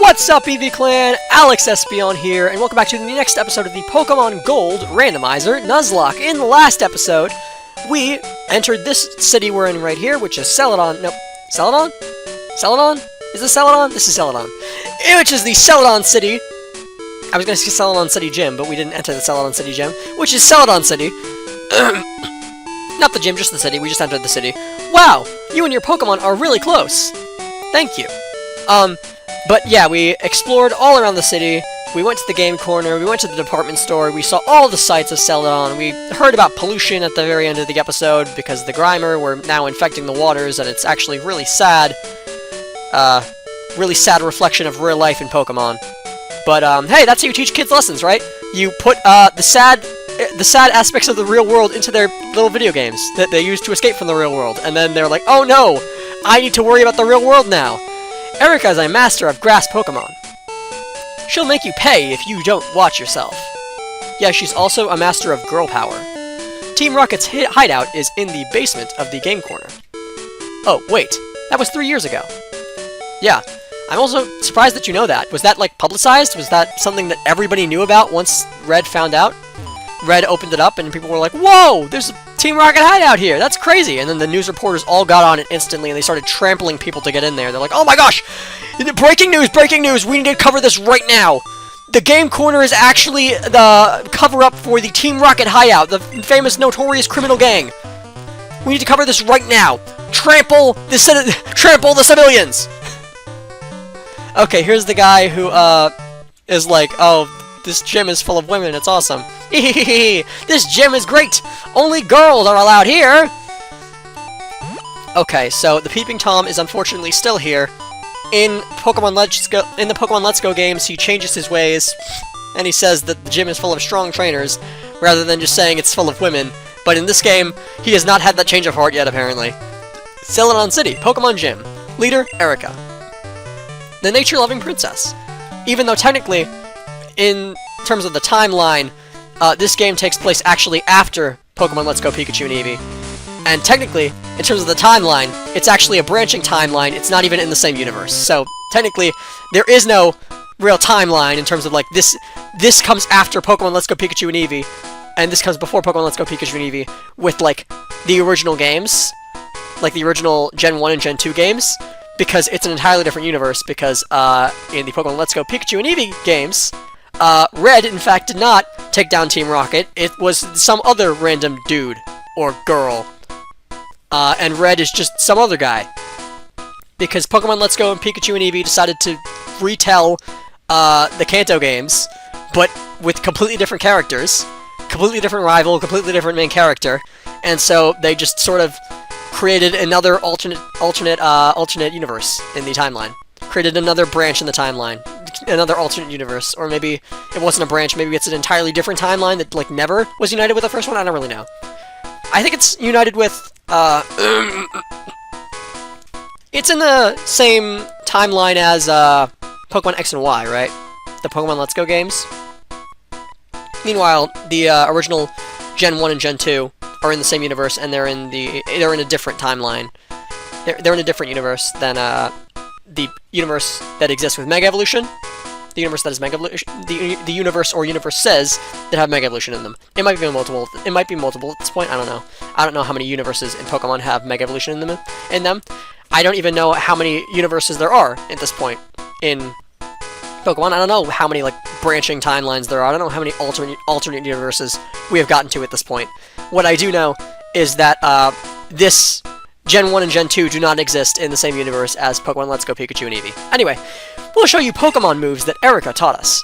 What's up, EV Clan? Alex Espion here, and welcome back to the next episode of the Pokemon Gold Randomizer Nuzlocke. In the last episode, we entered this city we're in right here, which is Celadon. Nope. Celadon? Celadon? Is this Celadon? This is Celadon. Which is the Celadon City. I was going to say Celadon City Gym, but we didn't enter the Celadon City Gym, which is Celadon City. Not the gym, just the city. We just entered the city. Wow, you and your Pokemon are really close. Thank you. But yeah, we explored all around the city. We went to the game corner, we went to the department store, we saw all the sights of Celadon, we heard about pollution at the very end of the episode, because the Grimer were now infecting the waters, and it's actually really sad. Really sad reflection of real life in Pokemon. But, hey, that's how you teach kids lessons, right? You put, the sad aspects of the real world into their little video games that they use to escape from the real world, and then they're like, oh no, I need to worry about the real world now. Erica is a master of grass Pokemon. She'll make you pay if you don't watch yourself. Yeah, she's also a master of girl power. Team Rocket's hideout is in the basement of the game corner. Oh, wait, that was 3 years ago. Yeah, I'm also surprised that you know that. Was that, like, publicized? Was that something that everybody knew about once Red found out? Red opened it up and people were like, whoa, there's a Team Rocket hideout here, that's crazy! And then the news reporters all got on it instantly and they started trampling people to get in there. They're like, oh my gosh! Breaking news, we need to cover this right now! The game corner is actually the cover-up for the Team Rocket hideout, the famous notorious criminal gang. We need to cover this right now! Trample the civilians! Okay, here's the guy who, is like, oh, this gym is full of women, it's awesome. This gym is great! Only girls are allowed here! Okay, so the Peeping Tom is unfortunately still here. In the Pokemon Let's Go games, he changes his ways, and he says that the gym is full of strong trainers, rather than just saying it's full of women. But in this game, he has not had that change of heart yet, apparently. Celadon City, Pokemon Gym. Leader, Erica. The nature-loving princess. Even though technically, in terms of the timeline, this game takes place actually after Pokemon Let's Go Pikachu and Eevee. And technically, in terms of the timeline, it's actually a branching timeline, it's not even in the same universe. So, technically, there is no real timeline in terms of, like, this comes after Pokemon Let's Go Pikachu and Eevee, and this comes before Pokemon Let's Go Pikachu and Eevee, with, like, the original games, like the original Gen 1 and Gen 2 games, because it's an entirely different universe, because, in the Pokemon Let's Go Pikachu and Eevee games, Red, in fact, did not take down Team Rocket. It was some other random dude or girl. And Red is just some other guy. Because Pokemon Let's Go and Pikachu and Eevee decided to retell the Kanto games, but with completely different characters, completely different rival, completely different main character, and so they just sort of created another alternate universe in the timeline. Created another branch in the timeline. Another alternate universe, or maybe it wasn't a branch, maybe it's an entirely different timeline that, like, never was united with the first one, I don't really know. I think it's united with, it's in the same timeline as, Pokemon X and Y, right? The Pokemon Let's Go games. Meanwhile, the, original Gen 1 and Gen 2 are in the same universe, and they're in a different timeline. They're in a different universe than, the universe that exists with Mega Evolution, the universe that is Mega Evolution, the universe or universes that have Mega Evolution in them. It might be multiple. It might be multiple at this point. I don't know. I don't know how many universes in Pokemon have Mega Evolution in them. I don't even know how many universes there are at this point in Pokemon. I don't know how many, like, branching timelines there are. I don't know how many alternate universes we have gotten to at this point. What I do know is that this Gen 1 and Gen 2 do not exist in the same universe as Pokemon Let's Go Pikachu and Eevee. Anyway, we'll show you Pokemon moves that Erica taught us.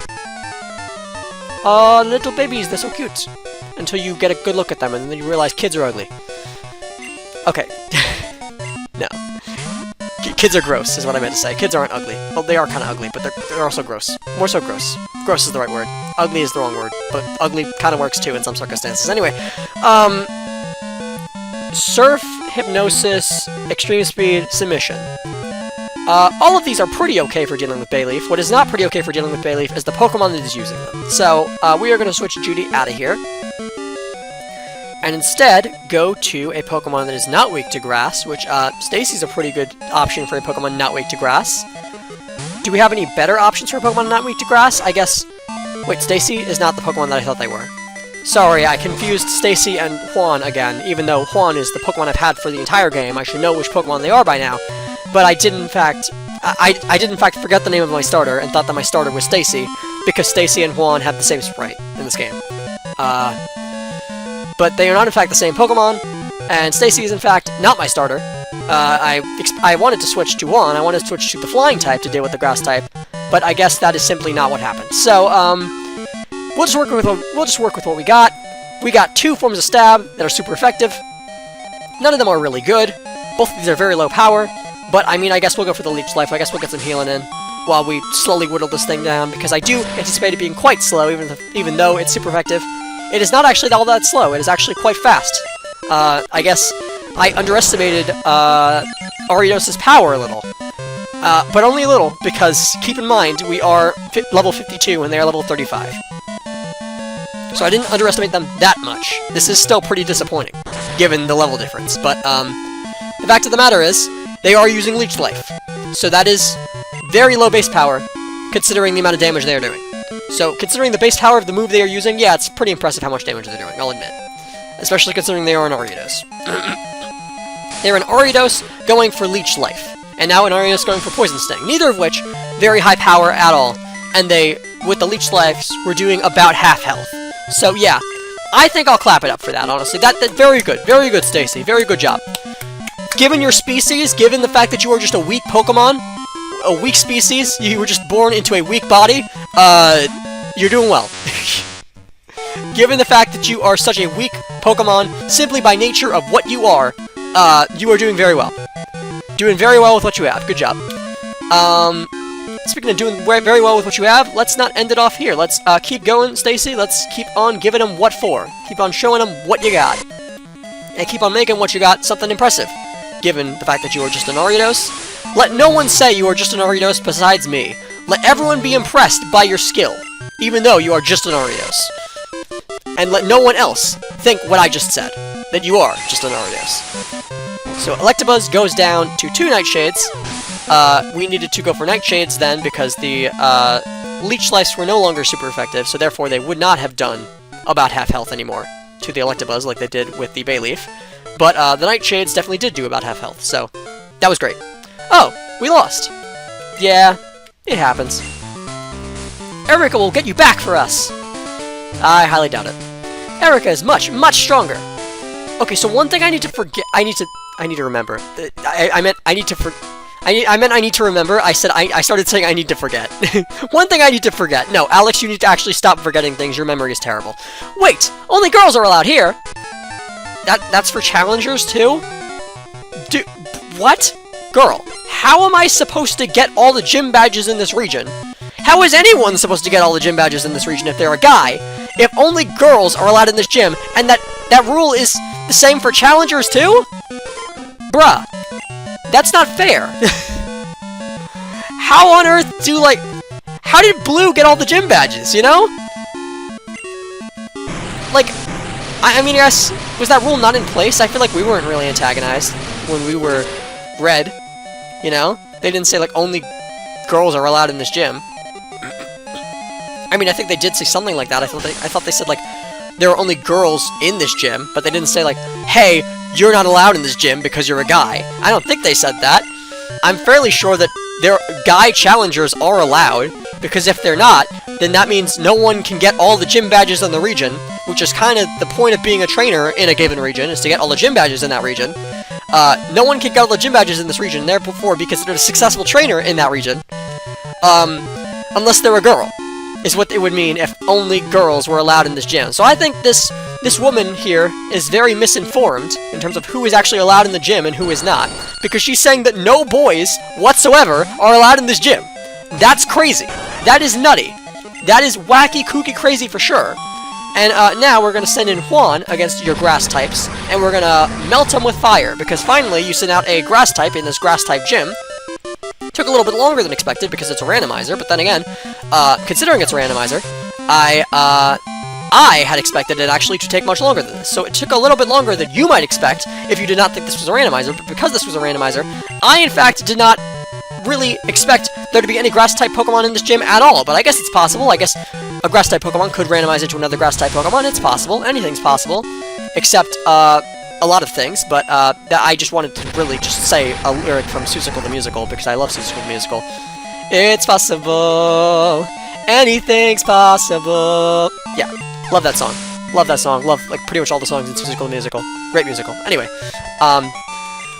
Little babies, they're so cute. Until you get a good look at them, and then you realize kids are ugly. Okay. No. Kids are gross, is what I meant to say. Kids aren't ugly. Well, they are kind of ugly, but they're also gross. More so gross. Gross is the right word. Ugly is the wrong word, but ugly kind of works too in some circumstances. Anyway, Surf, Hypnosis, Extreme Speed, Submission. All of these are pretty okay for dealing with Bayleaf. What is not pretty okay for dealing with Bayleaf is the Pokemon that is using them. So, we are going to switch Judy out of here. And instead, go to a Pokemon that is not weak to grass, which, Stacy's a pretty good option for a Pokemon not weak to grass. Do we have any better options for Pokemon not weak to grass? I guess... Wait, Stacy is not the Pokemon that I thought they were. Sorry, I confused Stacy and Juan again, even though Juan is the Pokemon I've had for the entire game. I should know which Pokemon they are by now. But I did in fact... I did in fact forget the name of my starter and thought that my starter was Stacy, because Stacy and Juan have the same sprite in this game. But they are not in fact the same Pokemon, and Stacy is in fact not my starter. I wanted to switch to Juan, I wanted to switch to the flying type to deal with the grass type, but I guess that is simply not what happened. So, we'll just work with what we got. We got 2 forms of stab that are super effective. None of them are really good. Both of these are very low power. But, I mean, I guess we'll go for the Leech Life. I guess we'll get some healing in while we slowly whittle this thing down, because I do anticipate it being quite slow, even though it's super effective. It is not actually all that slow. It is actually quite fast. I guess I underestimated Ariados's power a little. But only a little, because keep in mind, we are level 52 and they are level 35. So I didn't underestimate them that much. This is still pretty disappointing, given the level difference. But, the fact of the matter is, they are using Leech Life, so that is very low base power, considering the amount of damage they are doing. So, considering the base power of the move they are using, yeah, it's pretty impressive how much damage they're doing, I'll admit. Especially considering they are an Ariados. They're an Ariados going for Leech Life, and now an Ariados going for Poison Sting, neither of which very high power at all, and they, with the Leech Lives, were doing about half health. So, yeah, I think I'll clap it up for that, honestly. That very good, Stacy, very good job. Given your species, given the fact that you are just a weak Pokemon, a weak species, you were just born into a weak body, you're doing well. Given the fact that you are such a weak Pokemon, simply by nature of what you are doing very well. Doing very well with what you have. Good job. Speaking of doing very well with what you have, let's not end it off here. Let's keep going, Stacy. Let's keep on giving them what for. Keep on showing them what you got. And keep on making what you got something impressive. Given the fact that you are just an Ariados. Let no one say you are just an Ariados besides me. Let everyone be impressed by your skill, even though you are just an Ariados. And let no one else think what I just said, that you are just an Ariados. So Electabuzz goes down to 2 Nightshades. We needed to go for Nightshades then, because the Leech Lice were no longer super effective, so therefore they would not have done about half health anymore to the Electabuzz like they did with the Bayleaf. But the Nightshades definitely did do about half health, so that was great. Oh, we lost. Yeah, it happens. Erica will get you back for us. I highly doubt it. Erica is much, much stronger. Okay, so one thing I need to forget. I need to remember. I meant I need to remember. I started saying I need to forget. One thing I need to forget. No, Alex, you need to actually stop forgetting things. Your memory is terrible. Wait, only girls are allowed here. That's for challengers too? What? Girl, how am I supposed to get all the gym badges in this region? How is anyone supposed to get all the gym badges in this region if they're a guy? If only girls are allowed in this gym, and that rule is the same for challengers too? Bruh. That's not fair. How on earth how did Blue get all the gym badges, you know? Like, I mean, yes, was that rule not in place? I feel like we weren't really antagonized when we were Red, you know? They didn't say, like, only girls are allowed in this gym. I mean, I think they did say something like that. I thought they said, like, there are only girls in this gym, but they didn't say, like, hey, you're not allowed in this gym because you're a guy. I don't think they said that. I'm fairly sure that their guy challengers are allowed, because if they're not, then that means no one can get all the gym badges in the region, which is kind of the point of being a trainer in a given region, is to get all the gym badges in that region. No one can get all the gym badges in this region, and therefore be considered a successful trainer in that region, unless they're a girl, is what it would mean if only girls were allowed in this gym. So I think this woman here is very misinformed in terms of who is actually allowed in the gym and who is not, because she's saying that no boys whatsoever are allowed in this gym. That's crazy. That is nutty. That is wacky, kooky, crazy for sure. And now we're going to send in Juan against your grass types, and we're going to melt him with fire, because finally you sent out a grass type in this grass type gym. Took a little bit longer than expected because it's a randomizer, but then again, considering it's a randomizer, I had expected it actually to take much longer than this. So it took a little bit longer than you might expect if you did not think this was a randomizer, but because this was a randomizer, I in fact did not really expect there to be any grass-type Pokemon in this gym at all, but I guess it's possible. I guess a grass-type Pokemon could randomize into another grass-type Pokemon. It's possible. Anything's possible, except a lot of things, but I just wanted to really just say a lyric from Seussical the Musical, because I love Seussical the Musical. It's possible. Anything's possible. Yeah, love that song. Love that song. Love, like, pretty much all the songs in Seussical the Musical. Great musical. Anyway,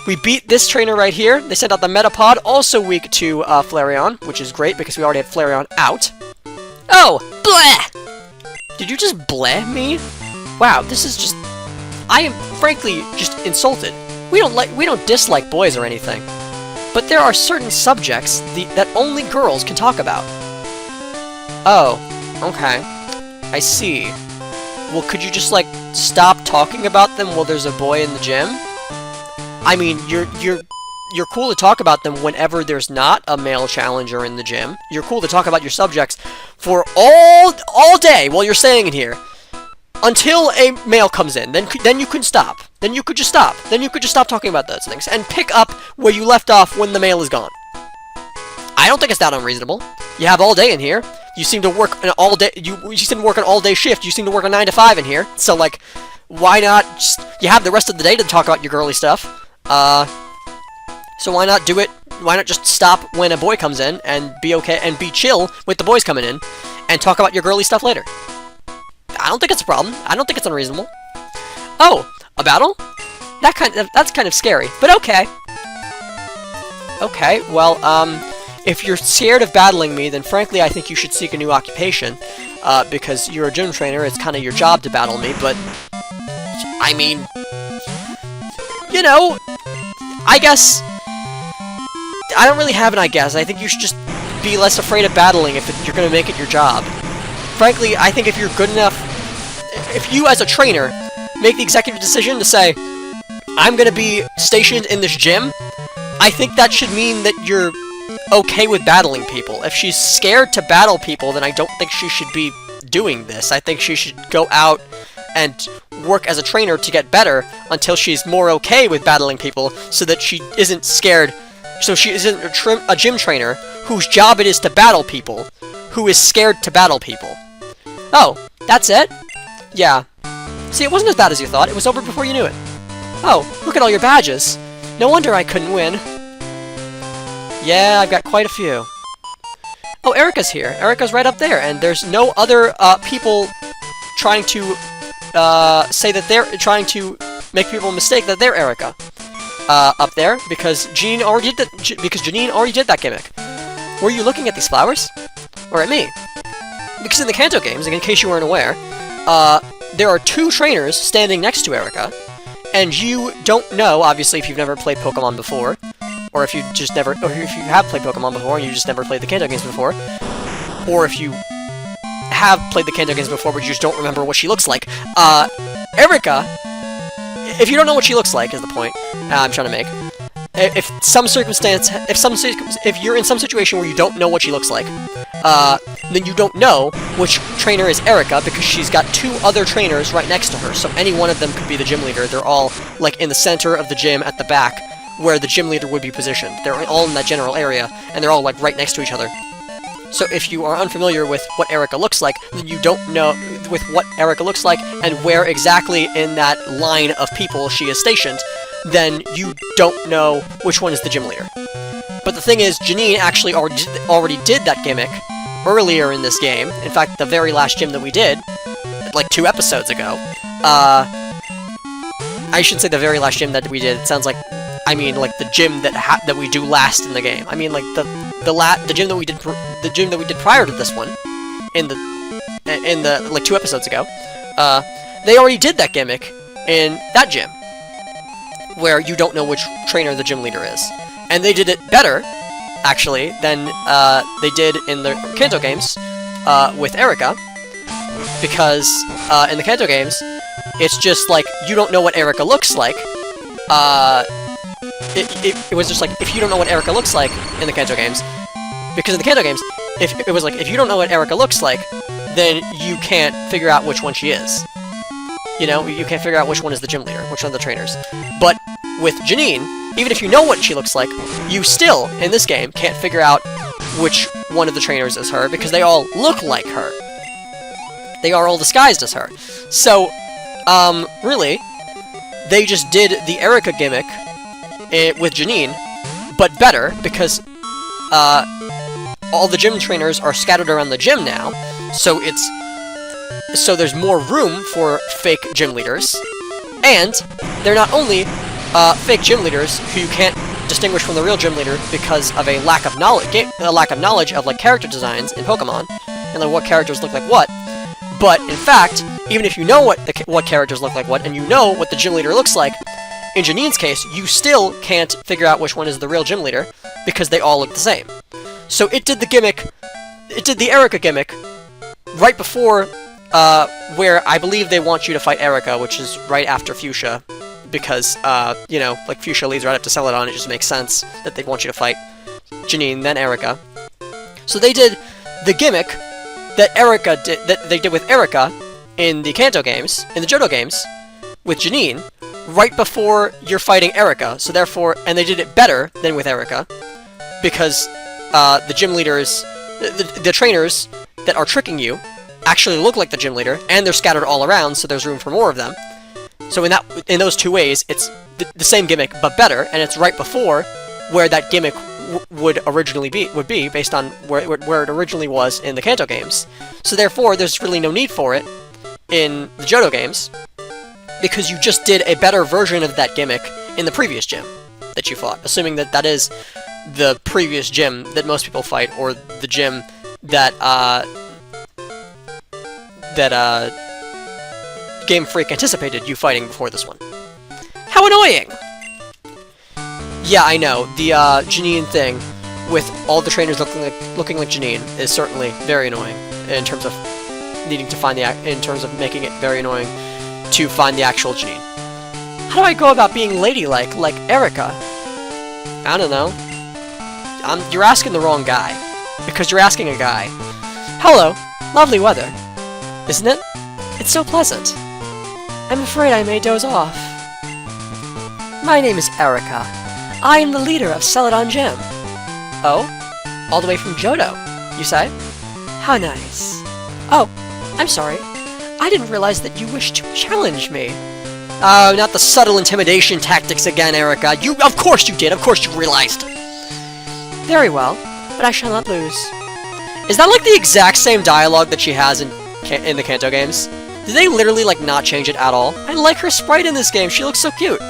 we beat this trainer right here. They sent out the Metapod, also weak to Flareon, which is great because we already had Flareon out. Oh, bleh! Did you just bleh me? Wow, this is just... I am frankly just insulted. We don't dislike boys or anything, but there are certain subjects that only girls can talk about. Oh, okay. I see. Well, could you just, like, stop talking about them while there's a boy in the gym? I mean, you're cool to talk about them whenever there's not a male challenger in the gym. You're cool to talk about your subjects for all day while you're staying in here. Until a male comes in, then you can stop. Then you could just stop. Then you could just stop talking about those things and pick up where you left off when the male is gone. I don't think it's that unreasonable. You have all day in here. You seem to work an all day. You seem to work an all day shift. You seem to work a 9 to 5 in here. So like, why not just? You have the rest of the day to talk about your girly stuff. So why not do it? Why not just stop when a boy comes in and be okay and be chill with the boys coming in, and talk about your girly stuff later? I don't think it's a problem. I don't think it's unreasonable. Oh, a battle? That's kind of scary, but okay. Okay, well, if you're scared of battling me, then frankly I think you should seek a new occupation, because you're a gym trainer, it's kind of your job to battle me, but, I mean, you know, I guess, I don't really have an I guess. I think you should just be less afraid of battling if you're going to make it your job. Frankly, I think if you're good enough, if you as a trainer make the executive decision to say, I'm going to be stationed in this gym, I think that should mean that you're okay with battling people. If she's scared to battle people, then I don't think she should be doing this. I think she should go out and work as a trainer to get better until she's more okay with battling people, so that she isn't scared, so she isn't a gym trainer whose job it is to battle people, who is scared to battle people. Oh, that's it? Yeah. See, it wasn't as bad as you thought. It was over before you knew it. Oh, look at all your badges. No wonder I couldn't win. Yeah, I've got quite a few. Oh, Erica's here. Erica's right up there, and there's no other people trying to say that they're trying to make people mistake that they're Erica up there, because Janine already did that gimmick. Were you looking at these flowers? Or at me? Because in the Kanto games, and in case you weren't aware, there are 2 trainers standing next to Erica, and you don't know, obviously, if you've never played Pokemon before, or if you have played Pokemon before and you just never played the Kanto games before, or if you have played the Kanto games before but you just don't remember what she looks like. Erica, if you don't know what she looks like, is the point I'm trying to make. If you're in some situation where you don't know what she looks like, then you don't know which trainer is Erica, because she's got 2 other trainers right next to her, so any one of them could be the gym leader. They're all, like, in the center of the gym at the back, where the gym leader would be positioned. They're all in that general area, and they're all, like, right next to each other. So if you are unfamiliar with what Erica looks like, then you don't know with what Erica looks like, and where exactly in that line of people she is stationed, then you don't know which one is the gym leader. But the thing is, Janine actually already did that gimmick earlier in this game. In fact, the very last gym that we did, like 2 episodes ago. I shouldn't say the very last gym that we did. It sounds like, I mean, like the gym that we do last in the game. I mean, like the gym that we did prior to this one, in the like 2 episodes ago. They already did that gimmick in that gym, where you don't know which trainer the gym leader is, and they did it better, actually, than they did in the Kanto games with Erica, because in the Kanto games, it's just like, you don't know what Erica looks like. It was just like, if you don't know what Erica looks like in the Kanto games, because in the Kanto games, it was like, if you don't know what Erica looks like, then you can't figure out which one she is. You know, you can't figure out which one is the gym leader, which one of the trainers. But with Janine, even if you know what she looks like, you still, in this game, can't figure out which one of the trainers is her, because they all look like her. They are all disguised as her. So, really, they just did the Erica gimmick with Janine, but better, because all the gym trainers are scattered around the gym now, so there's more room for fake gym leaders, and they're not only fake gym leaders who you can't distinguish from the real gym leader because of a lack of knowledge of like character designs in Pokemon and like what characters look like what. But in fact, even if you know what characters look like what, and you know what the gym leader looks like, in Janine's case, you still can't figure out which one is the real gym leader because they all look the same. So it did the Erica gimmick right before where I believe they want you to fight Erica, which is right after Fuchsia, because, you know, like Fuchsia leads right up to Celadon, it just makes sense that they'd want you to fight Janine, then Erica. So they did the gimmick that they did with Erica in the Johto games, with Janine, right before you're fighting Erica, so therefore, and they did it better than with Erica, because the gym leaders, the trainers that are tricking you, actually look like the gym leader, and they're scattered all around, so there's room for more of them. So in those two ways, it's the same gimmick, but better, and it's right before where that gimmick would be, based on where it originally was in the Johto games. So therefore, there's really no need for it in the Johto games, because you just did a better version of that gimmick in the previous gym that you fought, assuming that that is the previous gym that most people fight, or the gym that Game Freak anticipated you fighting before this one. How annoying! Yeah, I know, the Janine thing, with all the trainers looking like Janine, is certainly very annoying, in terms of needing to find making it very annoying to find the actual Janine. How do I go about being ladylike, like Erica? I don't know. You're asking the wrong guy, because you're asking a guy. Hello, lovely weather, isn't it? It's so pleasant. I'm afraid I may doze off. My name is Erica. I am the leader of Celadon Gym. Oh? All the way from Johto, you say? How nice. Oh, I'm sorry. I didn't realize that you wished to challenge me. Oh, not the subtle intimidation tactics again, Erica. Of course you did. Of course you realized. Very well, but I shall not lose. Is that like the exact same dialogue that she has in the Johto games? Did they literally, like, not change it at all? I like her sprite in this game. She looks so cute.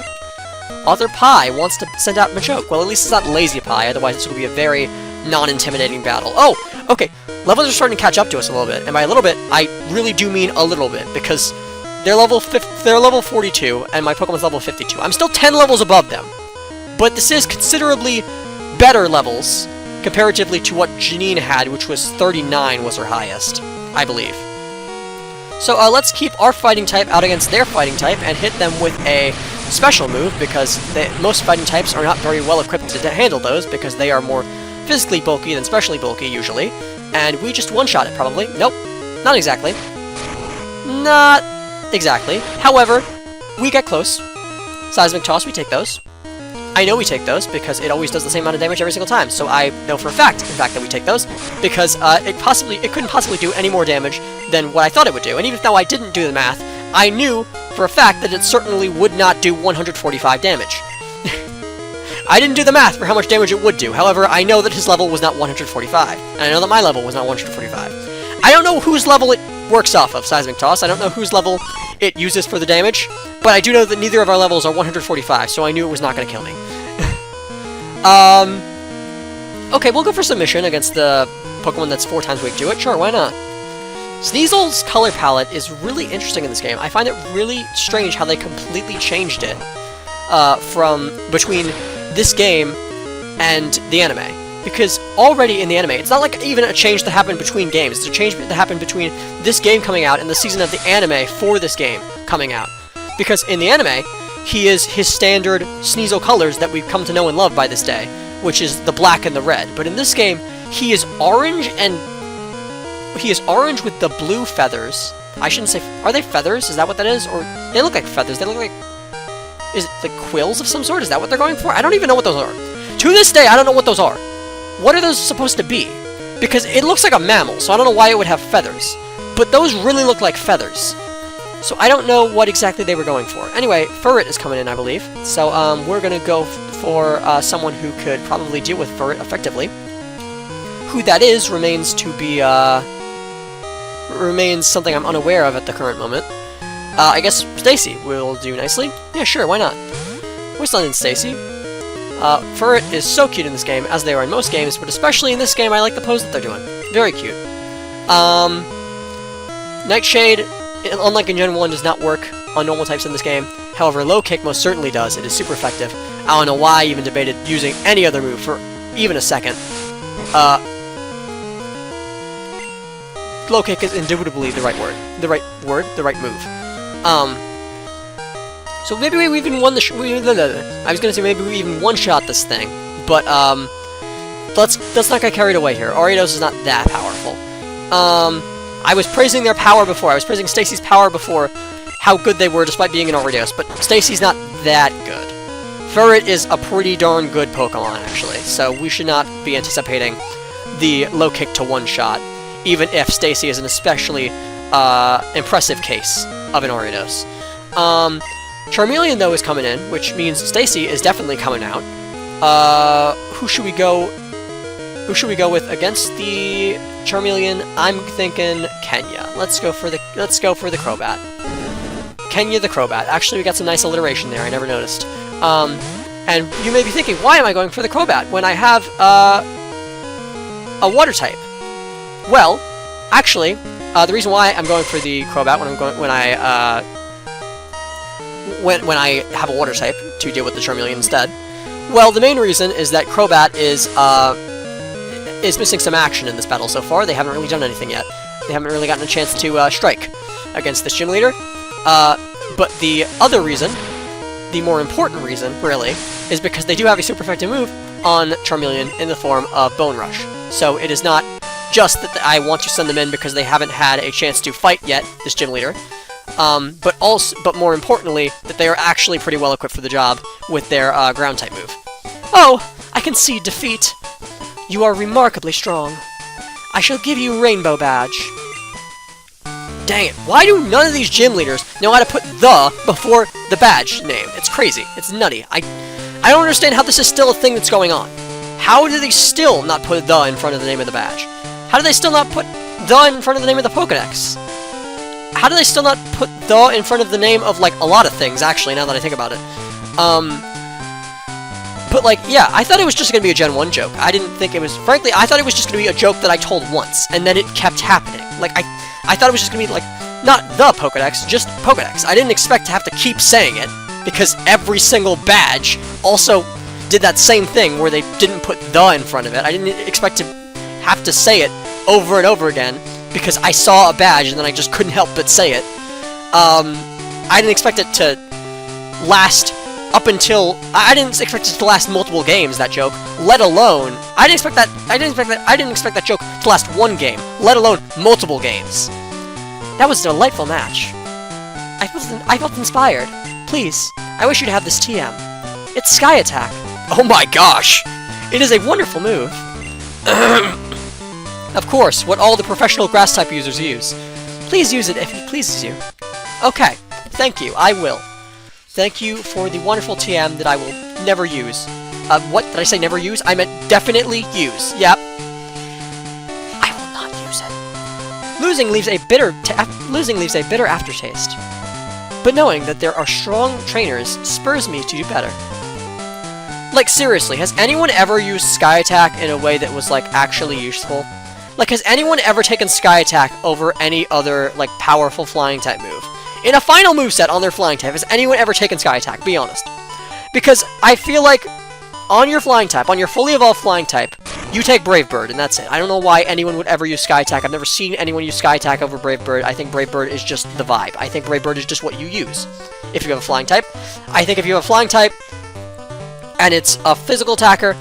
Author Pie wants to send out Machoke. Well, at least it's not Lazy Pie, otherwise this would be a very non-intimidating battle. Oh, okay. Levels are starting to catch up to us a little bit, and by a little bit, I really do mean a little bit, because they're level 42, and my Pokemon's level 52. I'm still 10 levels above them, but this is considerably better levels comparatively to what Janine had, which was 39 was her highest, I believe. So let's keep our fighting type out against their fighting type and hit them with a special move, because most fighting types are not very well equipped to handle those, because they are more physically bulky than specially bulky usually, and we just one-shot it probably. Nope, not exactly. Not exactly. However, we get close. Seismic Toss, we take those. I know we take those, because it always does the same amount of damage every single time, so I know for a fact, in fact, that we take those, because it couldn't possibly do any more damage than what I thought it would do, and even though I didn't do the math, I knew for a fact that it certainly would not do 145 damage. I didn't do the math for how much damage it would do, however, I know that his level was not 145, and I know that my level was not 145. I don't know whose level it works off of, Seismic Toss, I don't know whose level it uses for the damage, but I do know that neither of our levels are 145, so I knew it was not going to kill me. Okay, we'll go for submission against the Pokemon that's 4 times weak to it. Sure, why not? Sneasel's color palette is really interesting in this game. I find it really strange how they completely changed it from between this game and the anime. Because already in the anime, it's not like even a change that happened between games. It's a change that happened between this game coming out and the season of the anime for this game coming out. Because in the anime, he is his standard Sneasel colors that we've come to know and love by this day, which is the black and the red. But in this game, he is orange with the blue feathers. I shouldn't say, are they feathers? Is that what that is? Or they look like feathers. They look like, Is it the quills of some sort? Is that what they're going for? I don't even know what those are. To this day, I don't know what those are. What are those supposed to be? Because it looks like a mammal, so I don't know why it would have feathers. But those really look like feathers. So I don't know what exactly they were going for. Anyway, Furret is coming in, I believe. So we're going to go for someone who could probably deal with Furret effectively. Who that is remains to be, remains something I'm unaware of at the current moment. I guess Stacy will do nicely. Yeah, sure, why not? We're sending Stacy. Furret is so cute in this game, as they are in most games, but especially in this game, I like the pose that they're doing. Very cute. Nightshade, unlike in Gen 1, does not work on normal types in this game. However, Low Kick most certainly does. It is super effective. I don't know why I even debated using any other move for even a second. Low Kick is indubitably the right word. The right move. So maybe we even won the I was gonna say maybe we even one-shot this thing, but let's not get carried away here. Ariados is not that powerful. I was praising their power before. I was praising Stacy's power before, how good they were despite being an Ariados, but Stacy's not that good. Furret is a pretty darn good Pokemon, actually, so we should not be anticipating the Low Kick to one-shot, even if Stacy is an especially impressive case of an Ariados. Charmeleon, though, is coming in, which means Stacy is definitely coming out. Who should we go with against the Charmeleon? I'm thinking Kenya. Let's go for the Crobat. Kenya the Crobat. Actually, we got some nice alliteration there. I never noticed. And you may be thinking, why am I going for the Crobat when I have a Water type? Well, actually, the reason why I'm going for the Crobat when I have a Water type to deal with the Charmeleon instead, well, the main reason is that Crobat is missing some action in this battle so far. They haven't really done anything yet. They haven't really gotten a chance to strike against this gym leader. But the other reason, the more important reason, really, is because they do have a super effective move on Charmeleon in the form of Bone Rush. So it is not just that I want to send them in because they haven't had a chance to fight yet, this gym leader, but more importantly, that they are actually pretty well equipped for the job with their ground type move. Oh, I can see defeat. You are remarkably strong. I shall give you Rainbow Badge. Dang it, why do none of these gym leaders know how to put the before the badge name? It's crazy. It's nutty. I don't understand how this is still a thing that's going on. How do they still not put the in front of the name of the badge? How do they still not put the in front of the name of the Pokédex? How do they still not put the in front of the name of, like, a lot of things, actually, now that I think about it? But, like, yeah, I thought it was just gonna be a Gen 1 joke. I didn't think it was... Frankly, I thought it was just gonna be a joke that I told once, and then it kept happening. Like, I thought it was just gonna be, like, not the Pokédex, just Pokédex. I didn't expect to have to keep saying it, because every single badge also did that same thing where they didn't put the in front of it. I didn't expect to have to say it over and over again, because I saw a badge and then I just couldn't help but say it. I didn't expect it to last up until... I didn't expect it to last multiple games, that joke, let alone... I didn't expect that joke to last one game, let alone multiple games. That was a delightful match. I felt inspired. Please, I wish you to have this TM. It's Sky Attack. Oh my gosh! It is a wonderful move. Of course, what all the professional grass-type users use. Please use it if it pleases you. Okay, thank you, I will. Thank you for the wonderful TM that I will never use. What? Did I say never use? I meant definitely use. Yep. I will not use it. Losing leaves a bitter aftertaste. But knowing that there are strong trainers spurs me to do better. Like, seriously, has anyone ever used Sky Attack in a way that was, like, actually useful? Like, has anyone ever taken Sky Attack over any other, like, powerful flying type move? In a final moveset on their flying type, has anyone ever taken Sky Attack? Be honest. Because I feel like on your flying type, on your fully evolved flying type, you take Brave Bird, and that's it. I don't know why anyone would ever use Sky Attack. I've never seen anyone use Sky Attack over Brave Bird. I think Brave Bird is just the vibe. I think Brave Bird is just what you use if you have a flying type. I think if you have a flying type, and it's a physical attacker,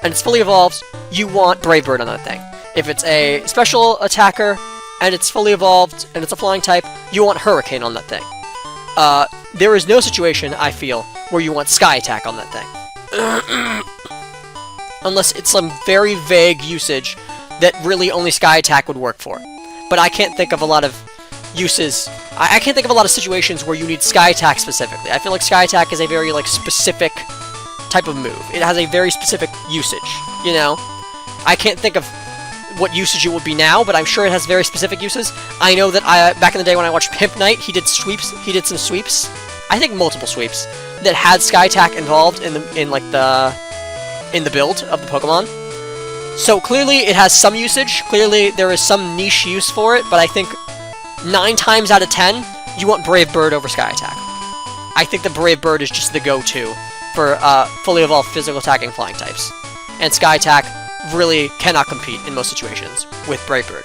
and it's fully evolved, you want Brave Bird on that thing. If it's a special attacker, and it's fully evolved, and it's a flying type, you want Hurricane on that thing. There is no situation, I feel, where you want Sky Attack on that thing. Unless it's some very vague usage that really only Sky Attack would work for. But I can't think of a lot of uses. I can't think of a lot of situations where you need Sky Attack specifically. I feel like Sky Attack is a very, like, specific type of move. It has a very specific usage, you know? I can't think of what usage it would be now, but I'm sure it has very specific uses. I know that back in the day when I watched Pimp Knight, he did some sweeps, I think multiple sweeps, that had Sky Attack involved in the build of the Pokemon. So clearly it has some usage, clearly there is some niche use for it, but I think 9 times out of 10, you want Brave Bird over Sky Attack. I think the Brave Bird is just the go-to for fully evolved physical attacking flying types. And Sky Attack really cannot compete in most situations with Brave Bird.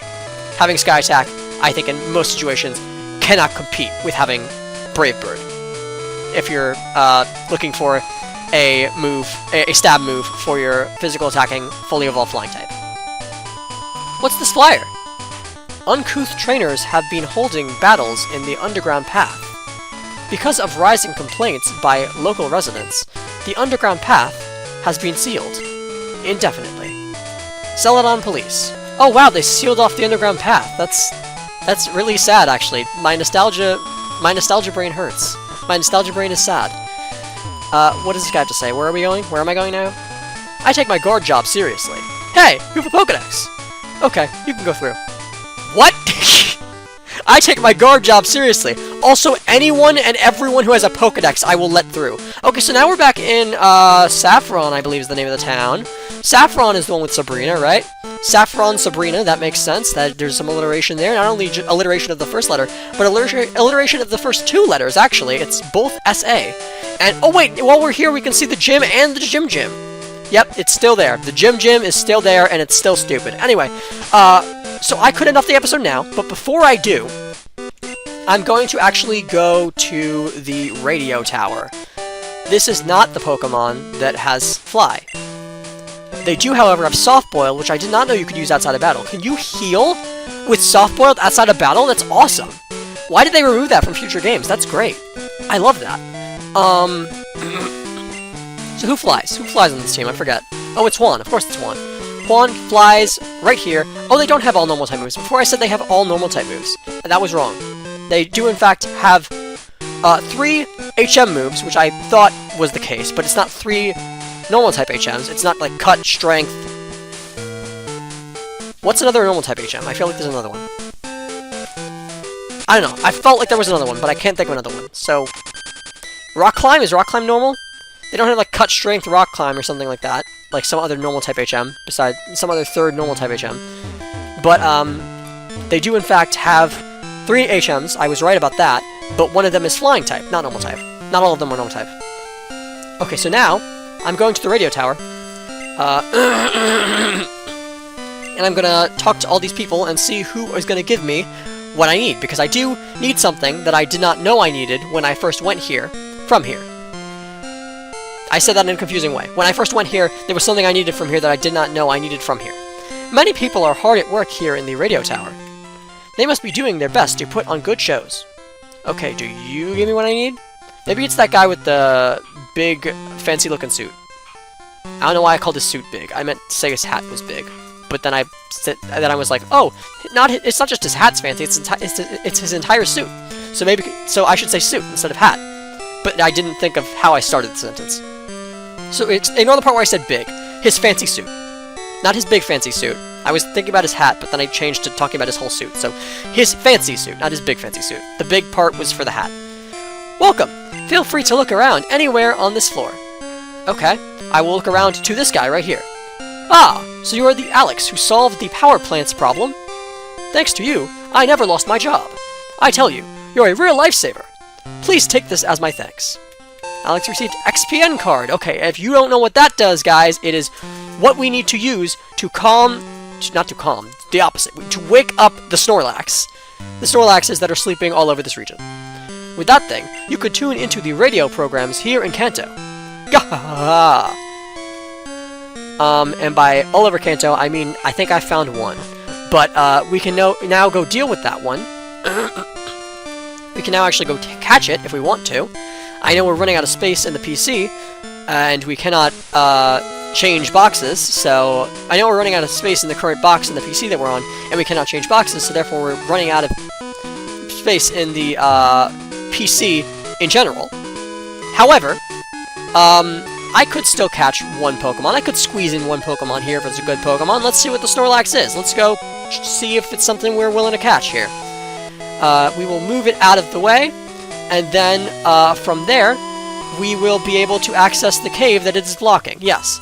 Having Sky Attack, I think in most situations, cannot compete with having Brave Bird. If you're looking for a stab move for your physical attacking, fully evolved flying type. What's this flyer? Uncouth trainers have been holding battles in the underground path. Because of rising complaints by local residents, the underground path has been sealed indefinitely. Celadon Police. Oh wow, they sealed off the underground path. That's really sad, actually. My nostalgia brain hurts. My nostalgia brain is sad. What does this guy have to say? Where are we going? Where am I going now? I take my guard job seriously. Hey, you have a Pokedex. Okay, you can go through. What? I take my guard job seriously. Also, anyone and everyone who has a Pokedex, I will let through. Okay, so now we're back in, Saffron, I believe is the name of the town. Saffron is the one with Sabrina, right? Saffron, Sabrina, that makes sense. That there's some alliteration there. Not only alliteration of the first letter, but alliteration of the first 2 letters, actually. It's both S-A. And, oh wait, while we're here, we can see the gym and the Gym Gym. Yep, it's still there. The Gym Gym is still there, and it's still stupid. Anyway, so I could end off the episode now, but before I do, I'm going to actually go to the radio tower. This is not the Pokemon that has Fly. They do, however, have Soft Boiled, which I did not know you could use outside of battle. Can you heal with Soft Boiled outside of battle? That's awesome. Why did they remove that from future games? That's great. I love that. So who flies? Who flies on this team? I forget. Oh, it's Juan. Of course it's Juan. Juan flies right here. Oh, they don't have all normal type moves. Before I said they have all normal type moves. That was wrong. They do, in fact, have 3 HM moves, which I thought was the case, but it's not 3 normal type HMs. It's not like Cut, Strength. What's another normal type HM? I feel like there's another one. I don't know. I felt like there was another one, but I can't think of another one. So, Rock Climb? Is Rock Climb normal? They don't have like Cut, Strength, Rock Climb or something like that. Like some other normal type HM, besides some other 3rd normal type HM. But, they do in fact have 3 HMs. I was right about that. But one of them is Flying type, not normal type. Not all of them are normal type. Okay, so now, I'm going to the radio tower. And I'm gonna talk to all these people and see who is gonna give me what I need. Because I do need something that I did not know I needed when I first went here, from here. I said that in a confusing way. When I first went here, there was something I needed from here that I did not know I needed from here. Many people are hard at work here in the radio tower. They must be doing their best to put on good shows. Okay, do you give me what I need? Maybe it's that guy with the big, fancy-looking suit. I don't know why I called his suit big. I meant to say his hat was big. But then I was like, oh, it's not just his hat's fancy, it's his entire suit. So I should say suit instead of hat. But I didn't think of how I started the sentence. So ignore the part where I said big. His fancy suit. Not his big fancy suit. I was thinking about his hat, but then I changed to talking about his whole suit. So, his fancy suit, not his big fancy suit. The big part was for the hat. Welcome! Feel free to look around anywhere on this floor. Okay, I will look around to this guy right here. Ah, so you are the Alex who solved the power plant's problem? Thanks to you, I never lost my job. I tell you, you're a real lifesaver. Please take this as my thanks. Alex received XPN card. Okay, if you don't know what that does, guys, it is what we need to use to not to calm, the opposite, to wake up the Snorlax. The Snorlaxes that are sleeping all over this region. With that thing, you could tune into the radio programs here in Kanto. Gahaha! And by all over Kanto, I mean, I think I found one. But, we can now go deal with that one. We can now actually go catch it if we want to. I know we're running out of space in the PC, and we cannot change boxes, so I know we're running out of space in the current box in the PC that we're on, and we cannot change boxes, so therefore we're running out of space in the PC in general. However, I could still catch one Pokemon. I could squeeze in one Pokemon here if it's a good Pokemon. Let's see what the Snorlax is. Let's go see if it's something we're willing to catch here. We will move it out of the way, and then from there, we will be able to access the cave that it is blocking. Yes.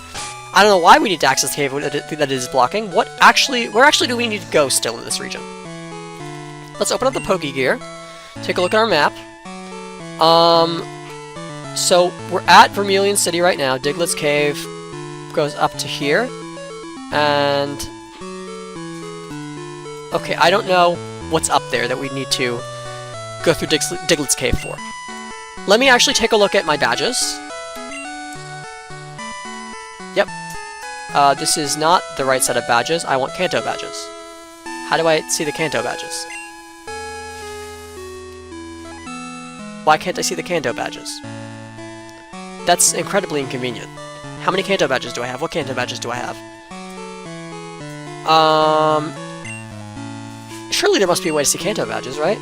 I don't know why we need to access the cave that it is blocking. Where actually do we need to go still in this region? Let's open up the Pokegear. Take a look at our map. So we're at Vermilion City right now. Diglett's Cave goes up to here. And okay, I don't know what's up there that we need to go through Diglett's Cave for. Let me actually take a look at my badges. Yep. This is not the right set of badges. I want Kanto badges. How do I see the Kanto badges? Why can't I see the Kanto badges? That's incredibly inconvenient. How many Kanto badges do I have? What Kanto badges do I have? Surely there must be a way to see Kanto badges, right?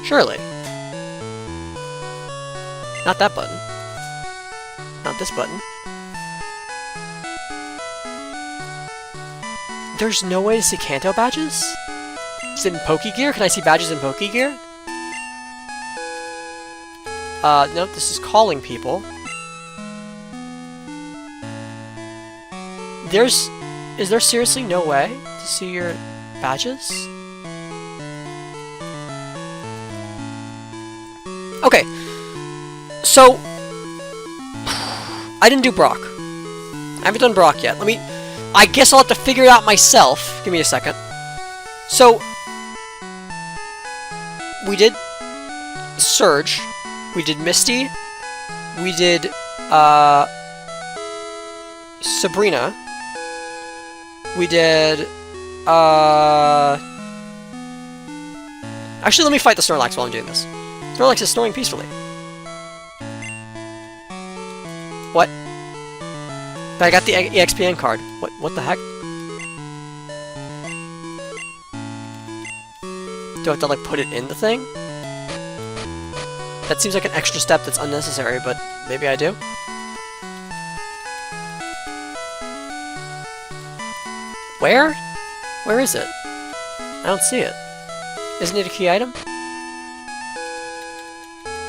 Surely. Not that button. Not this button. There's no way to see Kanto badges? Is it in Pokegear? Can I see badges in Pokegear? Nope, this is calling people. Is there seriously no way to see your badges? Okay, so I didn't do Brock. I haven't done Brock yet. I guess I'll have to figure it out myself. Give me a second. So, we did Surge, we did Misty, we did Sabrina, we did actually, let me fight the Snorlax while I'm doing this. Snorlax is snoring peacefully. What? But I got the EXPN card. What the heck? Do I have to, like, put it in the thing? That seems like an extra step that's unnecessary, but maybe I do? Where? Where is it? I don't see it. Isn't it a key item?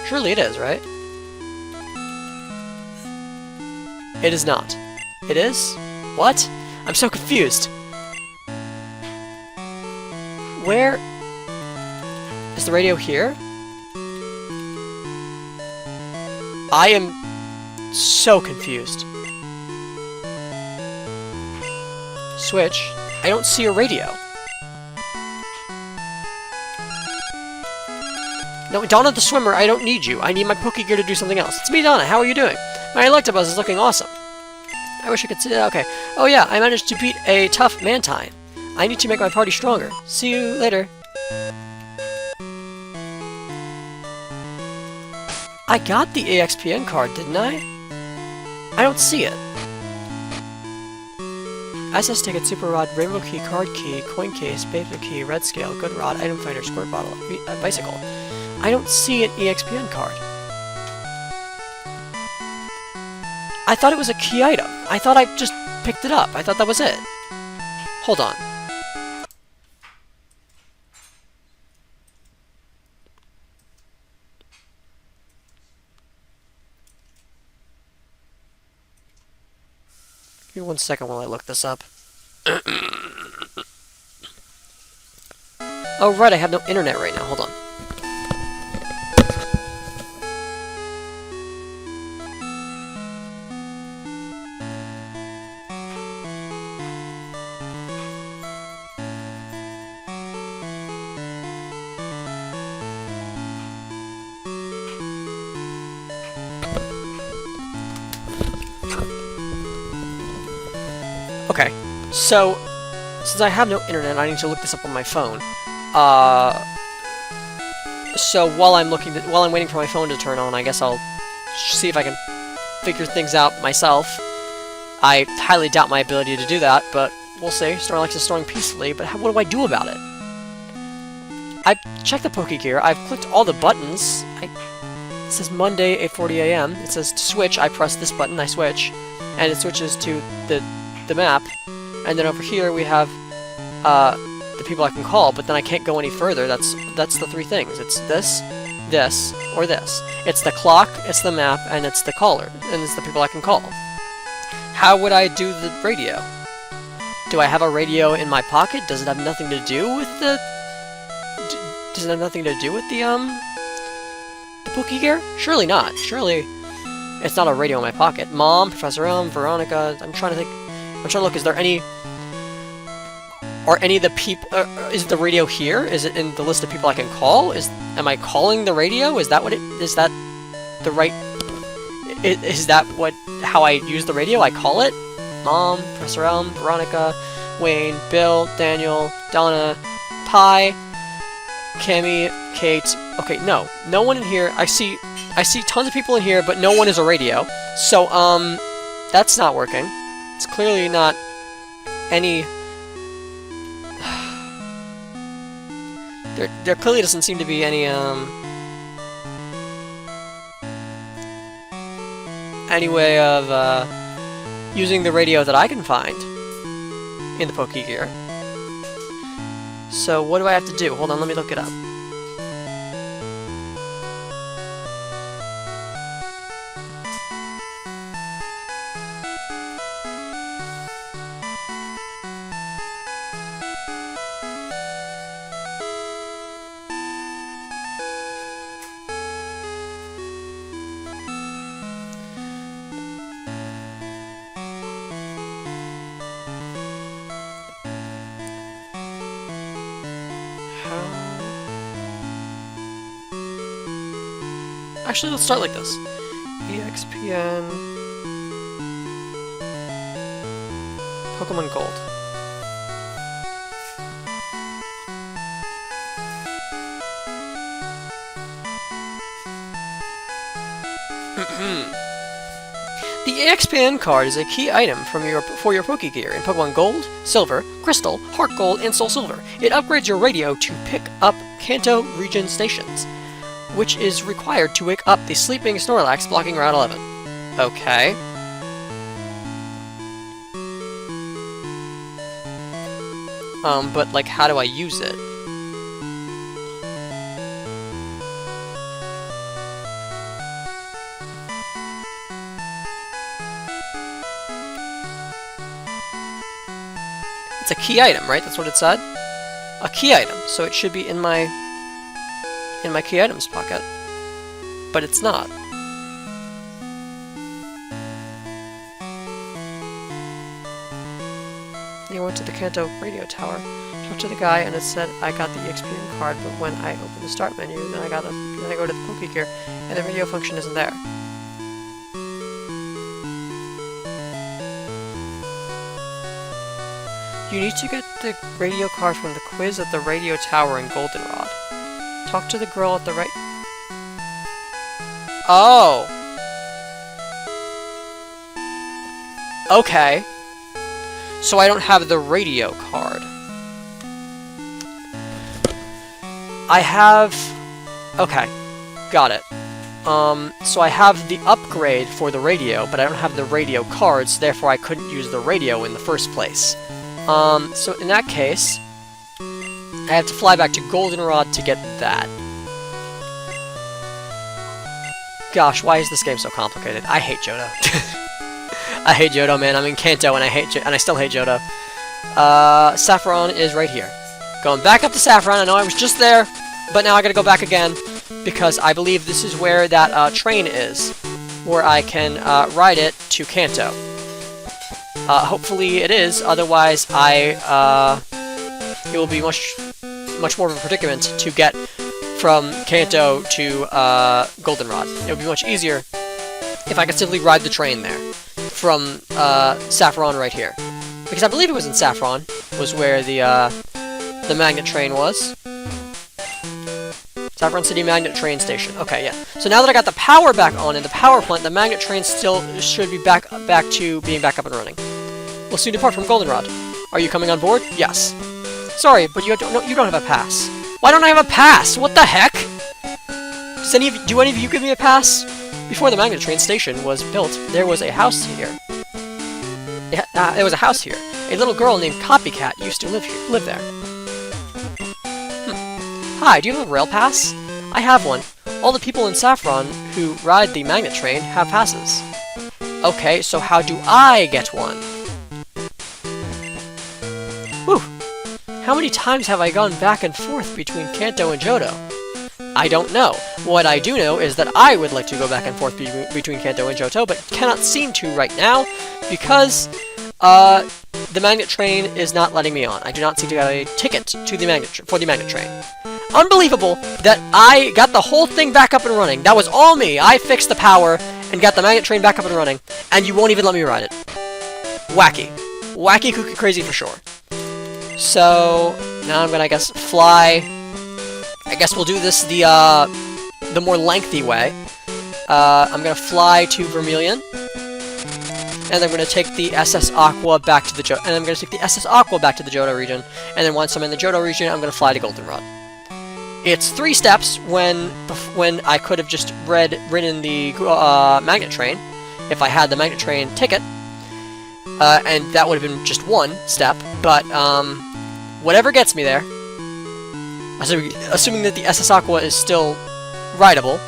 Surely it is, right? It is not. It is? What? I'm so confused. Where? Is the radio here? I am so confused. Switch. I don't see a radio. No, Donna the Swimmer, I don't need you. I need my Pokegear to do something else. It's me, Donna. How are you doing? My Electabuzz is looking awesome. I wish I could see that. Okay. Oh yeah, I managed to beat a tough Mantine. I need to make my party stronger. See you later. I got the EXPN card, didn't I? I don't see it. SS Ticket, Super Rod, Rainbow Key, Card Key, Coin Case, Paper Key, Red Scale, Good Rod, Item Finder, Squirt Bottle, Bicycle. I don't see an EXPN card. I thought it was a key item. I thought I just picked it up. I thought that was it. Hold on. Give me 1 second while I look this up. Oh, right, I have no internet right now. Hold on. Okay, so, since I have no internet, I need to look this up on my phone. So while I'm waiting for my phone to turn on, I guess I'll see if I can figure things out myself. I highly doubt my ability to do that, but we'll see. Snorlax is snoring peacefully, but what do I do about it? I've checked the Pokegear. I've clicked all the buttons. It says Monday, 8:40 a.m. It says to switch. I press this button. I switch, and it switches to the map. And then over here we have the people I can call, but then I can't go any further. That's the three things. It's this, or this. It's the clock, it's the map, and it's the caller, and it's the people I can call. How would I do the radio? Do I have a radio in my pocket? Does it have nothing to do with the... Does it have nothing to do with the Pokegear? Surely not. Surely it's not a radio in my pocket. Mom, Professor Elm, Veronica... I'm trying to think... I'm trying to look, is there any... Are any of the people... is the radio here? Is it in the list of people I can call? Am I calling the radio? Is that what it... Is that the right... Is that how I use the radio? I call it? Mom, Professor Elm, Veronica, Wayne, Bill, Daniel, Donna, Pi, Cammy, Kate. Okay, no one in here. I see tons of people in here, but no one is a radio. So, that's not working. It's clearly not any... There clearly doesn't seem to be any way of, using the radio that I can find in the Pokegear. So what do I have to do? Hold on, let me look it up. Actually, let's start like this. EXPN... Pokemon Gold. The EXPN card is a key item for your Pokegear in Pokemon Gold, Silver, Crystal, Heart Gold, and Soul Silver. It upgrades your radio to pick up Kanto region stations, which is required to wake up the sleeping Snorlax blocking Route 11. Okay. But, like, how do I use it? It's a key item, right? That's what it said? A key item, so it should be in my key items pocket. But it's not. I went to the Kanto radio tower, talked to the guy, and it said I got the EXPN card, but when I open the start menu, then I go to the Pokegear, and the radio function isn't there. You need to get the radio card from the quiz at the radio tower in Goldenrod. Talk to the girl at the right... Oh! Okay. So I don't have the radio card. I have... Okay. Got it. So I have the upgrade for the radio, but I don't have the radio cards, therefore I couldn't use the radio in the first place. So in that case, I have to fly back to Goldenrod to get that. Gosh, why is this game so complicated? I hate Johto. I hate Johto, man. I'm in Kanto, and I still hate Johto. Saffron is right here. Going back up to Saffron. I know I was just there, but now I gotta go back again, because I believe this is where that train is, where I can ride it to Kanto. Hopefully it is, otherwise it will be much more of a predicament to get from Kanto to Goldenrod. It would be much easier if I could simply ride the train there from Saffron right here, because I believe it was in Saffron was where the magnet train was. Saffron City Magnet Train Station. Okay, yeah. So now that I got the power back on in the power plant, the magnet train still should be back to being back up and running. We'll soon depart from Goldenrod. Are you coming on board? Yes. Sorry, but you don't have a pass. Why don't I have a pass? What the heck? Do any of you give me a pass? Before the magnet train station was built, there was a house here. There was a house here. A little girl named Copycat used to live there. Hi, do you have a rail pass? I have one. All the people in Saffron who ride the magnet train have passes. Okay, so how do I get one? Whew. How many times have I gone back and forth between Kanto and Johto? I don't know. What I do know is that I would like to go back and forth between Kanto and Johto, but cannot seem to right now because the magnet train is not letting me on. I do not seem to have a ticket to the magnet train. Unbelievable that I got the whole thing back up and running. That was all me. I fixed the power and got the magnet train back up and running, and you won't even let me ride it. Wacky. Wacky kooky crazy for sure. So, now I'm gonna, I guess, fly. I guess we'll do this the more lengthy way. I'm gonna fly to Vermilion. And I'm gonna take the SS Aqua back to the Johto region. And then once I'm in the Johto region, I'm gonna fly to Goldenrod. It's 3 steps when I could have just ridden the magnet train if I had the magnet train ticket, and that would have been just 1 step. But whatever gets me there, assuming that the SS Aqua is still rideable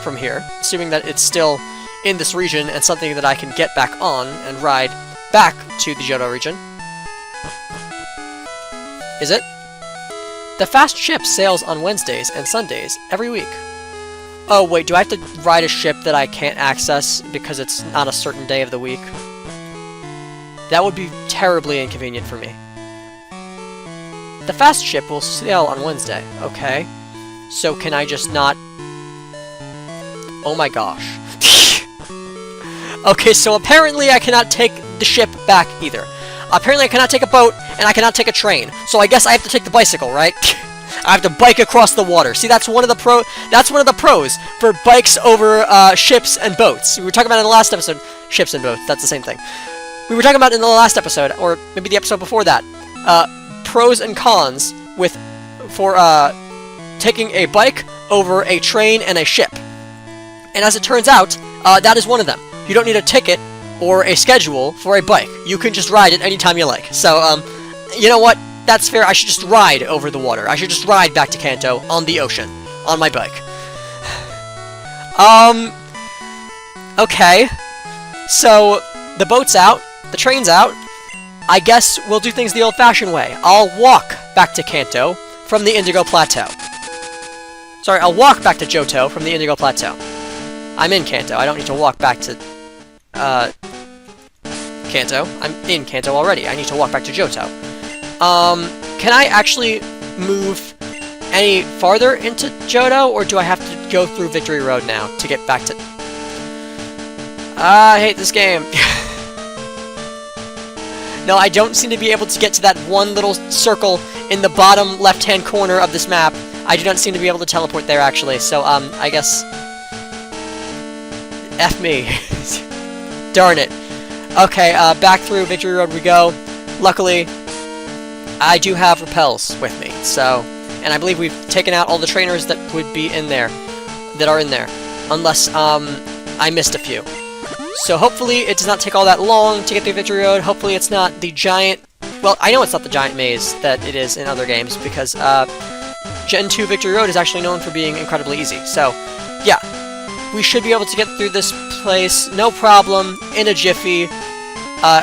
from here, assuming that it's still in this region and something that I can get back on and ride back to the Johto region. Is it? The fast ship sails on Wednesdays and Sundays every week. Oh wait, do I have to ride a ship that I can't access because it's on a certain day of the week? That would be terribly inconvenient for me. The fast ship will sail on Wednesday. Okay. So can I just not... Oh my gosh. Okay, so apparently I cannot take the ship back either. Apparently I cannot take a boat, and I cannot take a train. So I guess I have to take the bicycle, right? I have to bike across the water. See, that's one of the pros for bikes over ships and boats. We were talking about in the last episode, ships and boats, that's the same thing. We were talking about in the last episode, or maybe the episode before that, pros and cons for taking a bike over a train and a ship. And as it turns out, that is one of them. You don't need a ticket or a schedule for a bike. You can just ride it anytime you like. So, you know what? That's fair. I should just ride over the water. I should just ride back to Kanto on the ocean on my bike. Okay. So, the boat's out. The train's out. I guess we'll do things the old-fashioned way. I'll walk back to Kanto from the Indigo Plateau. Sorry, I'll walk back to Johto from the Indigo Plateau. I'm in Kanto. I don't need to walk back to, Kanto. I'm in Kanto already. I need to walk back to Johto. Can I actually move any farther into Johto, or do I have to go through Victory Road now to get back to... I hate this game. No, I don't seem to be able to get to that one little circle in the bottom left-hand corner of this map. I do not seem to be able to teleport there, actually, so, I guess... F me. Darn it. Okay, back through Victory Road we go. Luckily, I do have repels with me, so... And I believe we've taken out all the trainers that would be in there, that are in there. Unless, I missed a few. So hopefully it does not take all that long to get through Victory Road. Hopefully it's not the giant... Well, I know it's not the giant maze that it is in other games, because, Gen 2 Victory Road is actually known for being incredibly easy. So, yeah. We should be able to get through this place, no problem, in a jiffy,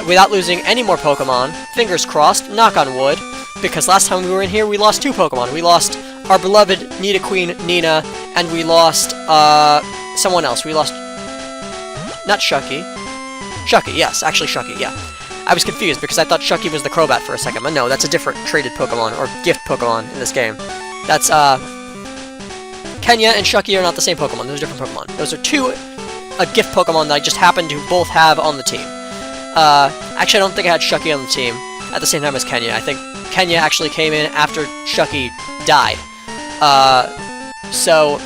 without losing any more Pokemon. Fingers crossed, knock on wood, because last time we were in here, we lost 2 Pokemon. We lost our beloved Nidoqueen, Nina, and we lost, someone else. We lost... Not Shucky. Shucky, yes, actually Shucky, yeah. I was confused, because I thought Shucky was the Crobat for a second, but no, that's a different traded Pokemon, or gift Pokemon in this game. That's, Kenya and Shucky are not the same Pokemon, those are different Pokemon. Those are 2 gift Pokemon that I just happened to both have on the team. Actually, I don't think I had Shucky on the team at the same time as Kenya. I think Kenya actually came in after Shucky died. So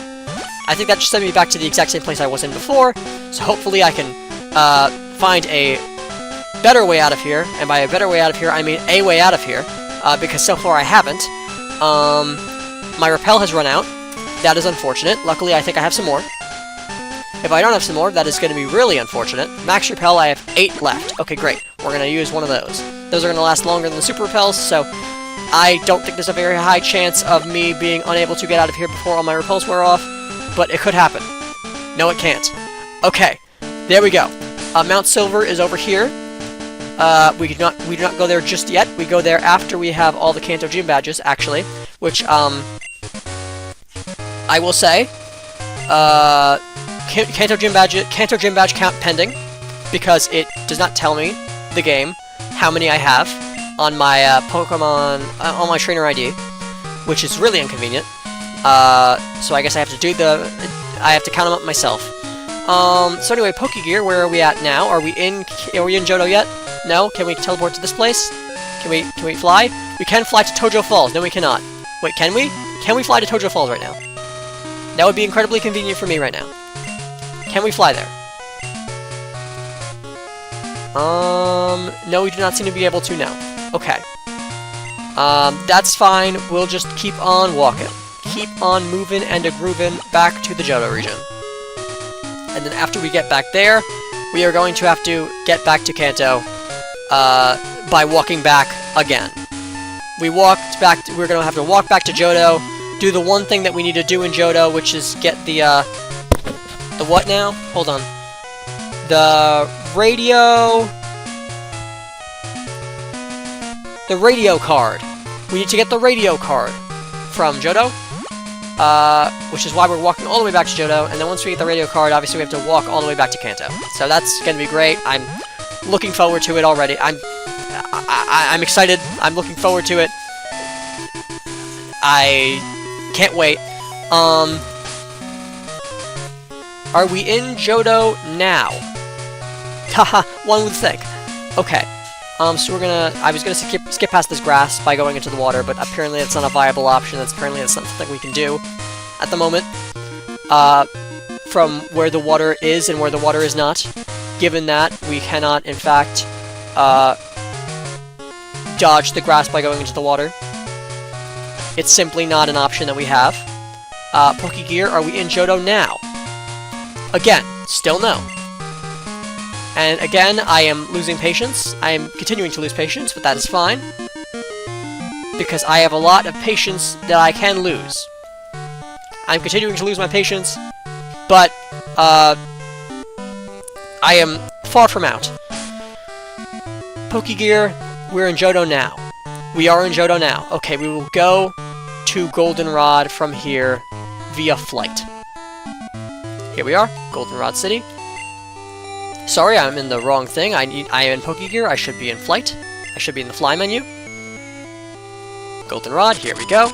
I think that should send me back to the exact same place I was in before. So hopefully I can find a better way out of here. And by a better way out of here, I mean a way out of here. Because so far I haven't. My repel has run out. That is unfortunate. Luckily, I think I have some more. If I don't have some more, that is going to be really unfortunate. Max repel, I have 8 left. Okay, great. We're going to use one of those. Those are going to last longer than the super repels, so I don't think there's a very high chance of me being unable to get out of here before all my repels wear off, but it could happen. No, it can't. Okay, there we go. Mount Silver is over here. We do not go there just yet. We go there after we have all the Kanto Gym badges, actually, which, I will say, Kanto Gym badge count pending, because it does not tell me, the game, how many I have on my Pokemon, on my trainer ID, which is really inconvenient. So I guess I have to count them up myself. So anyway, Pokegear, where are we at now? Are we in Johto yet? No? Can we teleport to this place? Can we fly? We can fly to Tojo Falls. No, we cannot. Wait, can we? Can we fly to Tojo Falls right now? That would be incredibly convenient for me right now. Can we fly there? No, we do not seem to be able to now. Okay. That's fine. We'll just keep on walking. Keep on moving and a-grooving back to the Johto region. And then after we get back there, we are going to have to get back to Kanto, by walking back again. We're going to have to walk back to Johto, do the one thing that we need to do in Johto, which is get the what now? Hold on. The radio card. We need to get the radio card from Johto, which is why we're walking all the way back to Johto, and then once we get the radio card, obviously we have to walk all the way back to Kanto. So that's gonna be great. I'm looking forward to it already. I'm excited. I'm looking forward to it. I can't wait. Are we in Johto now? Haha, one would think. Okay. So I was gonna skip past this grass by going into the water, but apparently it's not a viable option. Apparently it's not something we can do at the moment. From where the water is and where the water is not. Given that, we cannot, in fact, dodge the grass by going into the water. It's simply not an option that we have. Pokegear, are we in Johto now? Again, still no. And again, I am losing patience. I am continuing to lose patience, but that is fine. Because I have a lot of patience that I can lose. I'm continuing to lose my patience, but, I am far from out. Pokegear, we're in Johto now. We are in Johto now. Okay, we will go to Goldenrod from here via flight. Here we are, Goldenrod City. Sorry, I'm in the wrong thing. I am in Pokegear. I should be in flight. I should be in the fly menu. Goldenrod, here we go.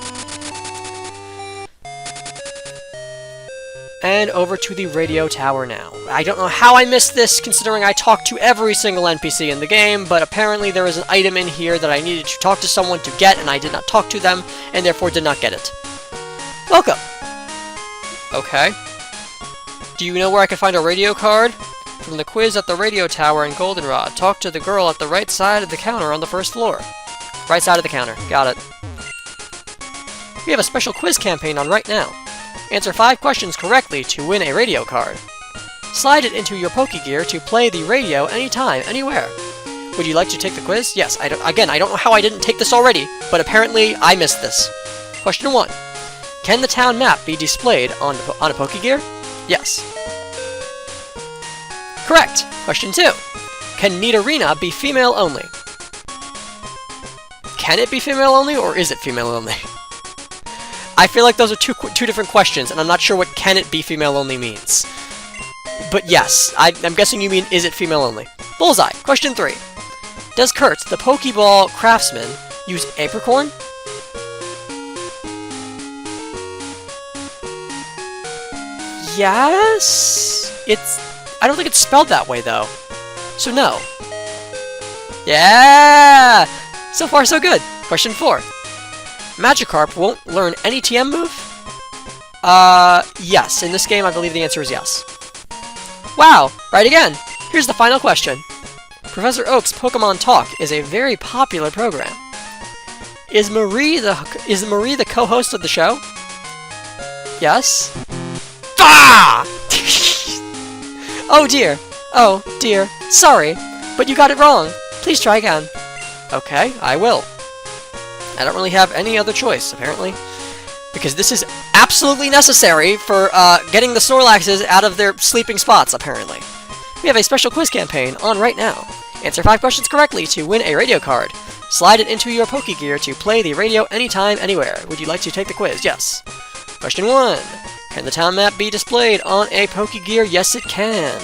And over to the radio tower now. I don't know how I missed this, considering I talked to every single NPC in the game, but apparently there is an item in here that I needed to talk to someone to get, and I did not talk to them, and therefore did not get it. Welcome! Okay. Do you know where I can find a radio card? From the quiz at the radio tower in Goldenrod. Talk to the girl at the right side of the counter on the first floor. Right side of the counter. Got it. We have a special quiz campaign on right now. Answer 5 questions correctly to win a radio card. Slide it into your Pokegear to play the radio anytime, anywhere. Would you like to take the quiz? Yes, I don't know how I didn't take this already, but apparently I missed this. Question 1. Can the town map be displayed on a Pokegear? Yes. Correct! Question 2. Can Nidorina be female only? Can it be female only, or is it female only? I feel like those are two different questions, and I'm not sure what can it be female only means. But yes, I'm guessing you mean is it female only. Bullseye! Question 3. Does Kurt, the Pokeball craftsman, use apricorn? Yes? I don't think it's spelled that way, though. So no. Yeah! So far, so good. Question 4. Magikarp won't learn any TM move? Yes. In this game, I believe the answer is yes. Wow! Right again! Here's the final question. Professor Oak's Pokemon Talk is a very popular program. Is Marie the co-host of the show? Yes? Ah! Oh dear. Oh dear. Sorry, but you got it wrong. Please try again. Okay, I will. I don't really have any other choice, apparently. Because this is absolutely necessary for getting the Snorlaxes out of their sleeping spots, apparently. We have a special quiz campaign on right now. Answer 5 questions correctly to win a radio card. Slide it into your Pokegear to play the radio anytime, anywhere. Would you like to take the quiz? Yes. Question 1. Can the town map be displayed on a Pokegear? Yes, it can.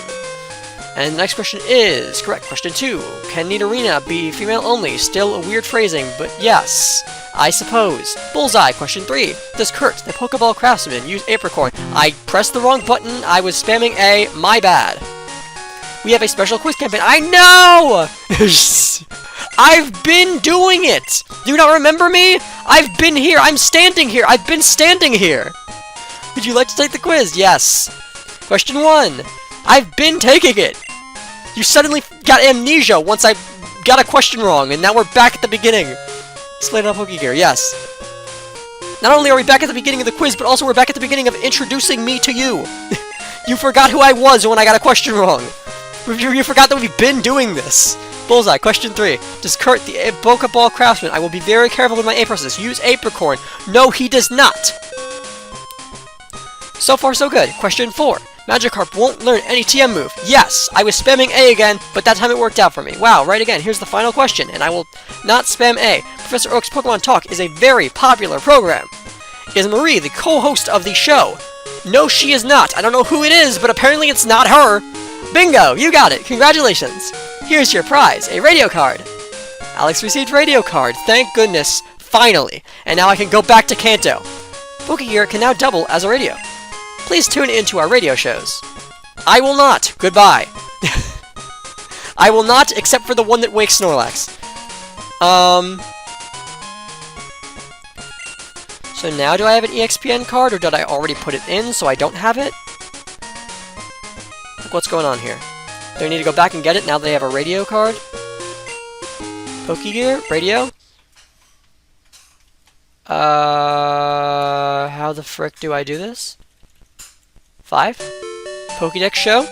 And the next question is correct. Question 2. Can Nidorina be female only? Still a weird phrasing, but yes, I suppose. Bullseye. Question 3. Does Kurt, the Pokeball craftsman, use Apricorn? I pressed the wrong button. I was spamming A. My bad. We have a special quiz campaign. I know! I've been doing it! Do you not remember me? I've been here. I'm standing here. I've been standing here. Would you like to take the quiz? Yes. Question 1. I've been taking it. You suddenly got amnesia once I got a question wrong, and now we're back at the beginning. Slate on Pokegear. Yes. Not only are we back at the beginning of the quiz, but also we're back at the beginning of introducing me to you. You forgot who I was when I got a question wrong. You forgot that we've been doing this. Bullseye. Question 3. Does Kurt, the Pokeball craftsman, I will be very careful with my A process, use Apricorn? No, he does not. So far, so good. Question 4. Magikarp won't learn any TM move. Yes, I was spamming A again, but that time it worked out for me. Wow, right again. Here's the final question, and I will not spam A. Professor Oak's Pokemon Talk is a very popular program. Is Marie the co-host of the show? No, she is not. I don't know who it is, but apparently it's not her. Bingo! You got it! Congratulations! Here's your prize, a radio card! Alex received radio card, thank goodness, finally! And now I can go back to Kanto! Pokegear can now double as a radio. Please tune in to our radio shows. I will not! Goodbye! I will not, except for the one that wakes Snorlax. So now do I have an EXPN card, or did I already put it in so I don't have it? What's going on here? Do I need to go back and get it now that they have a radio card? Pokegear? Radio? How the frick do I do this? 5? Pokédex show?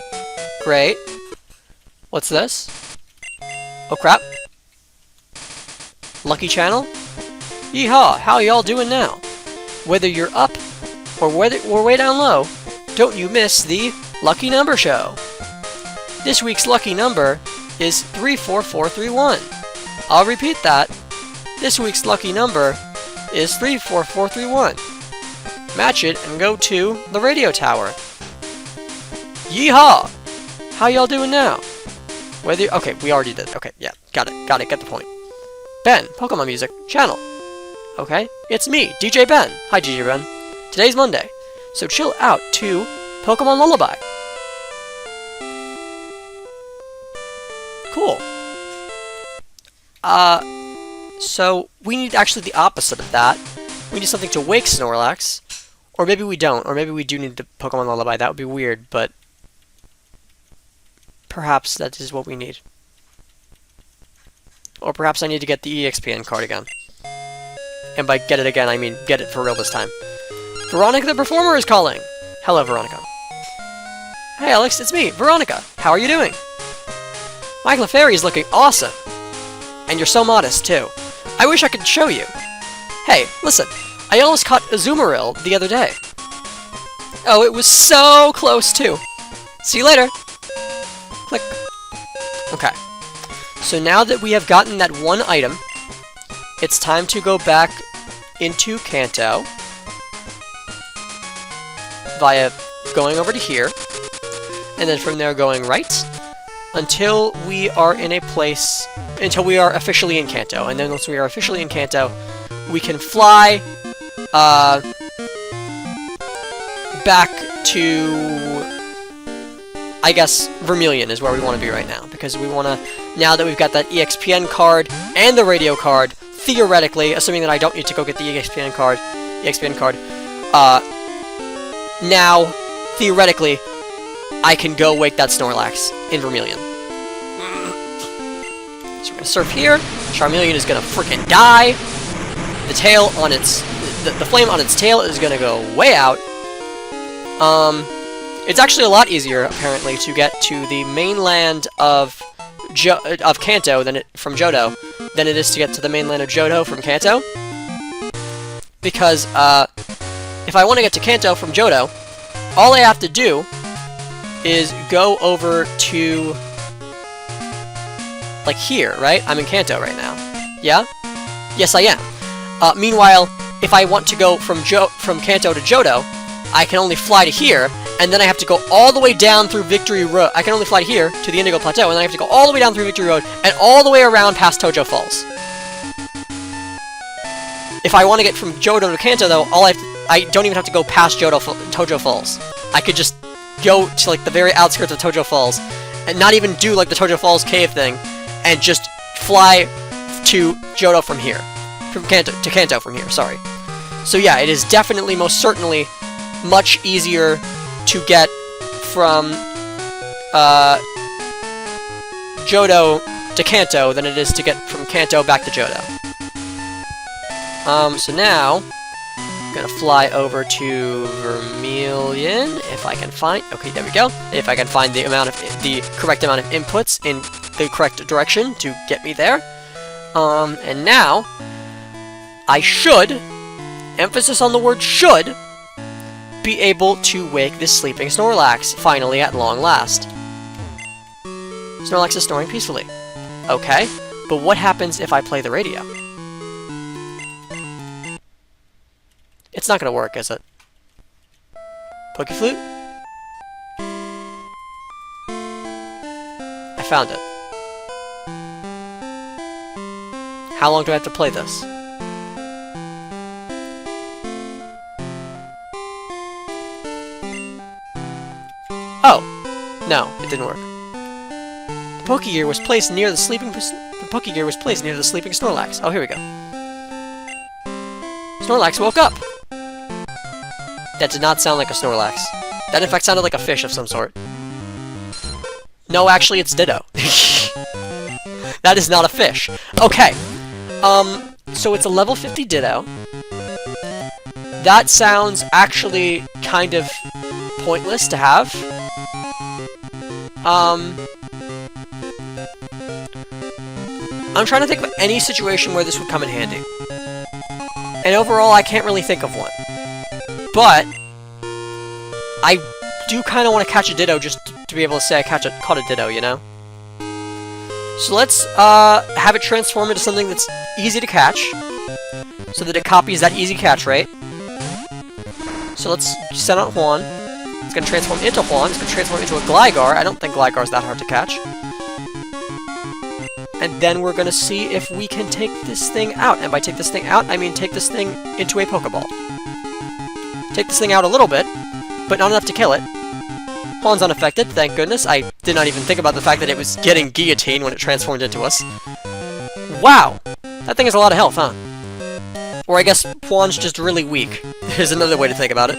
Great. What's this? Oh crap. Lucky channel? Yeehaw! How y'all doing now? Whether you're up or way down low, don't you miss the Lucky Number Show. This week's lucky number is 34431. I'll repeat that. This week's lucky number is 34431. Match it and go to the radio tower. Yeehaw! How y'all doing now? Okay, we already did. Okay, yeah, got it, get the point. Ben, Pokemon Music, channel. Okay, it's me, DJ Ben. Hi, DJ Ben. Today's Monday, so chill out to Pokemon Lullaby. Cool. So we need actually the opposite of that. We need something to wake Snorlax. Or maybe we don't, or maybe we do need the Pokemon Lullaby. That would be weird, but perhaps that is what we need. Or perhaps I need to get the EXPN card again. And by get it again, I mean get it for real this time. Veronica the Performer is calling! Hello, Veronica. Hey, Alex, it's me, Veronica. How are you doing? My Clefairy is looking awesome. And you're so modest, too. I wish I could show you. Hey, listen. I almost caught Azumarill the other day. Oh, it was so close, too. See you later. Click. Okay. So now that we have gotten that one item, it's time to go back into Kanto via going over to here, and then from there going right until we are in a place, until we are officially in Kanto. And then once we are officially in Kanto, we can fly back to, I guess, Vermilion is where we want to be right now, because we want to, now that we've got that EXPN card and the radio card, theoretically, assuming that I don't need to go get the EXPN card, now, theoretically, I can go wake that Snorlax in Vermilion. So we're gonna surf here. Charmeleon is gonna freaking die. The tail on its... The flame on its tail is gonna go way out. It's actually a lot easier, apparently, to get to the mainland of Kanto from Johto than it is to get to the mainland of Johto from Kanto. Because, if I want to get to Kanto from Johto, all I have to do is go over to, like, here, right? I'm in Kanto right now. Yeah? Yes, I am. Meanwhile, if I want to go from Kanto to Johto, I can only fly to here, and then I have to go all the way down through Victory Road. I can only fly here to the Indigo Plateau, and then I have to go all the way down through Victory Road, and all the way around past Tojo Falls. If I want to get from Johto to Kanto, though, I don't even have to go past Tojo Falls. I could just go to, like, the very outskirts of Tojo Falls, and not even do, like, the Tojo Falls cave thing, and just fly to Johto from here. To Kanto from here, sorry. So yeah, it is definitely, most certainly, much easier to get from Johto to Kanto than it is to get from Kanto back to Johto. So now, I'm gonna fly over to Vermilion, if I can find... Okay, there we go. If I can find the correct amount of inputs in the correct direction to get me there. And now, I should, emphasis on the word should, be able to wake this sleeping Snorlax, finally, at long last. Snorlax is snoring peacefully. Okay, but what happens if I play the radio? It's not gonna work, is it? Pokeflute? I found it. How long do I have to play this? Oh! No, it didn't work. The Pokegear was placed near the sleeping Snorlax. Oh, here we go. Snorlax woke up! That did not sound like a Snorlax. That, in fact, sounded like a fish of some sort. No, actually, it's Ditto. That is not a fish. Okay. So it's a level 50 Ditto. That sounds actually kind of pointless to have. I'm trying to think of any situation where this would come in handy. And overall, I can't really think of one. But I do kind of want to catch a Ditto just to be able to say I caught a Ditto, you know? So let's have it transform into something that's easy to catch, so that it copies that easy catch rate. So let's send out Juan. It's going to transform into Juan. It's going to transform into a Gligar. I don't think Gligar is that hard to catch. And then we're going to see if we can take this thing out. And by take this thing out, I mean take this thing into a Pokeball. Take this thing out a little bit, but not enough to kill it. Juan's unaffected, thank goodness. I did not even think about the fact that it was getting guillotine when it transformed into us. Wow! That thing has a lot of health, huh? Or I guess Juan's just really weak. There's another way to think about it.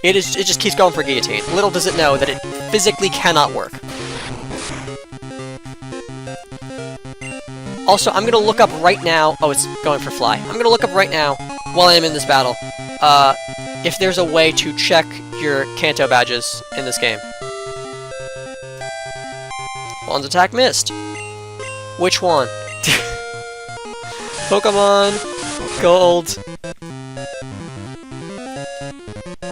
It just keeps going for guillotine. Little does it know that it physically cannot work. Also, I'm gonna look up right now... Oh, it's going for fly. I'm gonna look up right now, while I am in this battle, if there's a way to check your Kanto badges in this game. Juan's attack missed. Which one? Pokemon Gold.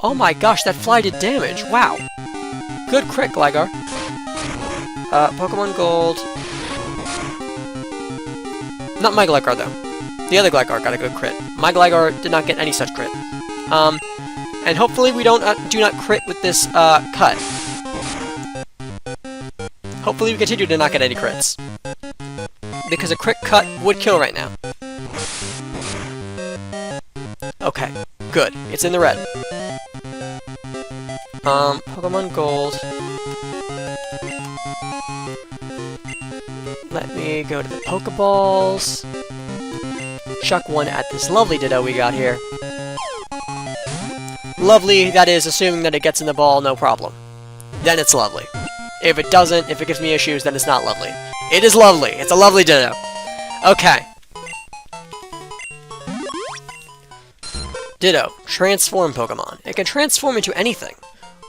Oh my gosh, that fly did damage. Wow. Good crit, Gligar. Pokemon Gold. Not my Gligar, though. The other Gligar got a good crit. My Gligar did not get any such crit. And hopefully we do not crit with this, cut. Hopefully we continue to not get any crits. Because a crit cut would kill right now. Okay, good. It's in the red. Pokemon Gold. Let me go to the Pokeballs. Chuck one at this lovely Ditto we got here. Lovely, that is, assuming that it gets in the ball, no problem. Then it's lovely. If it doesn't, if it gives me issues, then it's not lovely. It is lovely. It's a lovely Ditto. Okay. Ditto, transform Pokemon. It can transform into anything.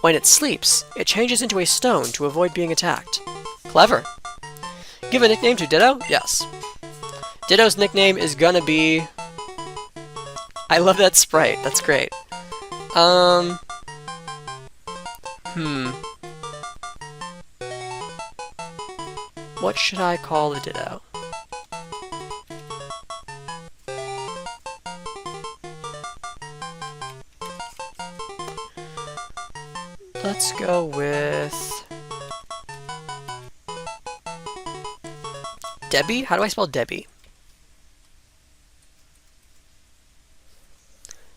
When it sleeps, it changes into a stone to avoid being attacked. Clever. Give a nickname to Ditto? Yes. Ditto's nickname is gonna be... I love that sprite. That's great. What should I call the Ditto? Let's go with... Debbie? How do I spell Debbie?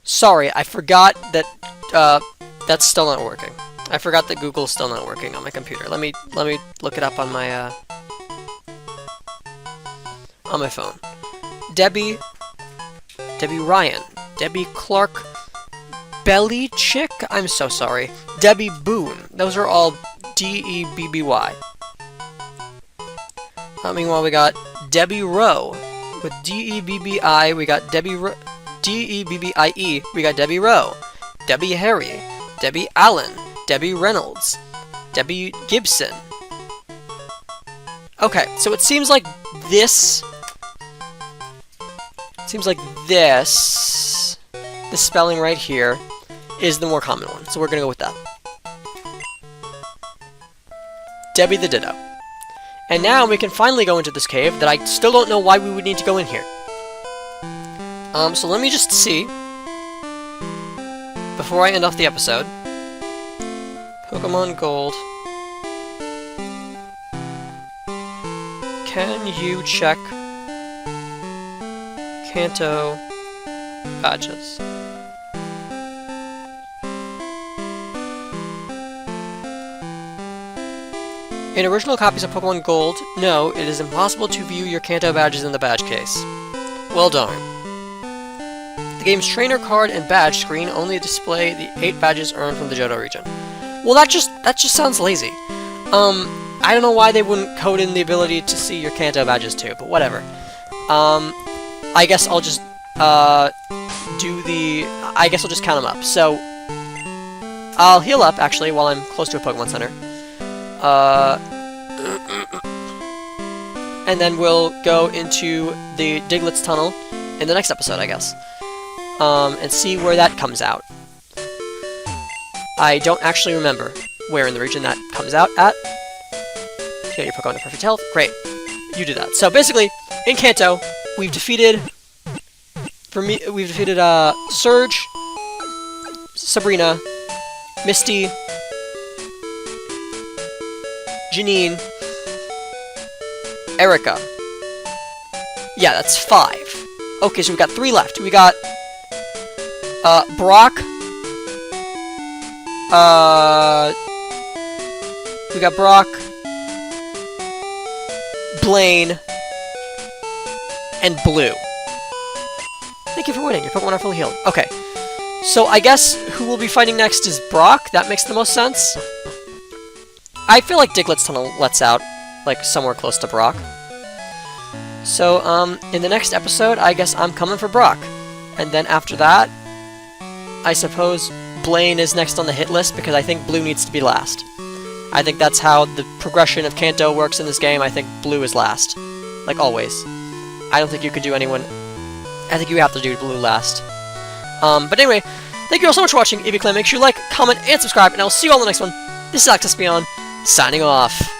Sorry, I forgot that, that's still not working. I forgot that Google's still not working on my computer. Let me look it up on my phone. Debbie Ryan, Debbie Clark Belly Chick? I'm so sorry. Debbie Boone. Those are all D-E-B-B-Y. Meanwhile, we got Debbie Rowe with D-E-B-B-I. We got Debbie D-E-B-B-I-E. We got Debbie Rowe, Debbie Harry, Debbie Allen, Debbie Reynolds, Debbie Gibson. Okay, so it seems like this... this spelling right here is the more common one, so we're gonna go with that. Debbie the Ditto. And now we can finally go into this cave that I still don't know why we would need to go in here. So let me just see, before I end off the episode. Pokemon Gold. Can you check Kanto badges? In original copies of Pokemon Gold, no, it is impossible to view your Kanto badges in the badge case. Well darn. The game's trainer card and badge screen only display the 8 badges earned from the Johto region. Well, that just sounds lazy. I don't know why they wouldn't code in the ability to see your Kanto badges too, but whatever. I guess I'll just I guess I'll just count them up. So I'll heal up actually while I'm close to a Pokemon Center. And then we'll go into the Diglett's Tunnel in the next episode, I guess. And see where that comes out. I don't actually remember where in the region that comes out at. Get your Pokemon to perfect health. Great. You do that. So basically, in Kanto, we've defeated... we've defeated, Surge, Sabrina, Misty, Janine, Erica. Yeah, that's 5. Okay, so we got 3 left. We got Brock. We got Brock, Blaine, and Blue. Thank you for winning. Your Pokemon are fully healed. Okay. So I guess who we'll be fighting next is Brock. That makes the most sense. I feel like Diglett's Tunnel lets out, like, somewhere close to Brock. So, in the next episode, I guess I'm coming for Brock. And then after that, I suppose Blaine is next on the hit list, because I think Blue needs to be last. I think that's how the progression of Kanto works in this game. I think Blue is last. Like always. I don't think you could do anyone... I think you have to do Blue last. But anyway, thank you all so much for watching. If you can, make sure you like, comment, and subscribe, and I'll see you all in the next one. This is Alex Espion, signing off.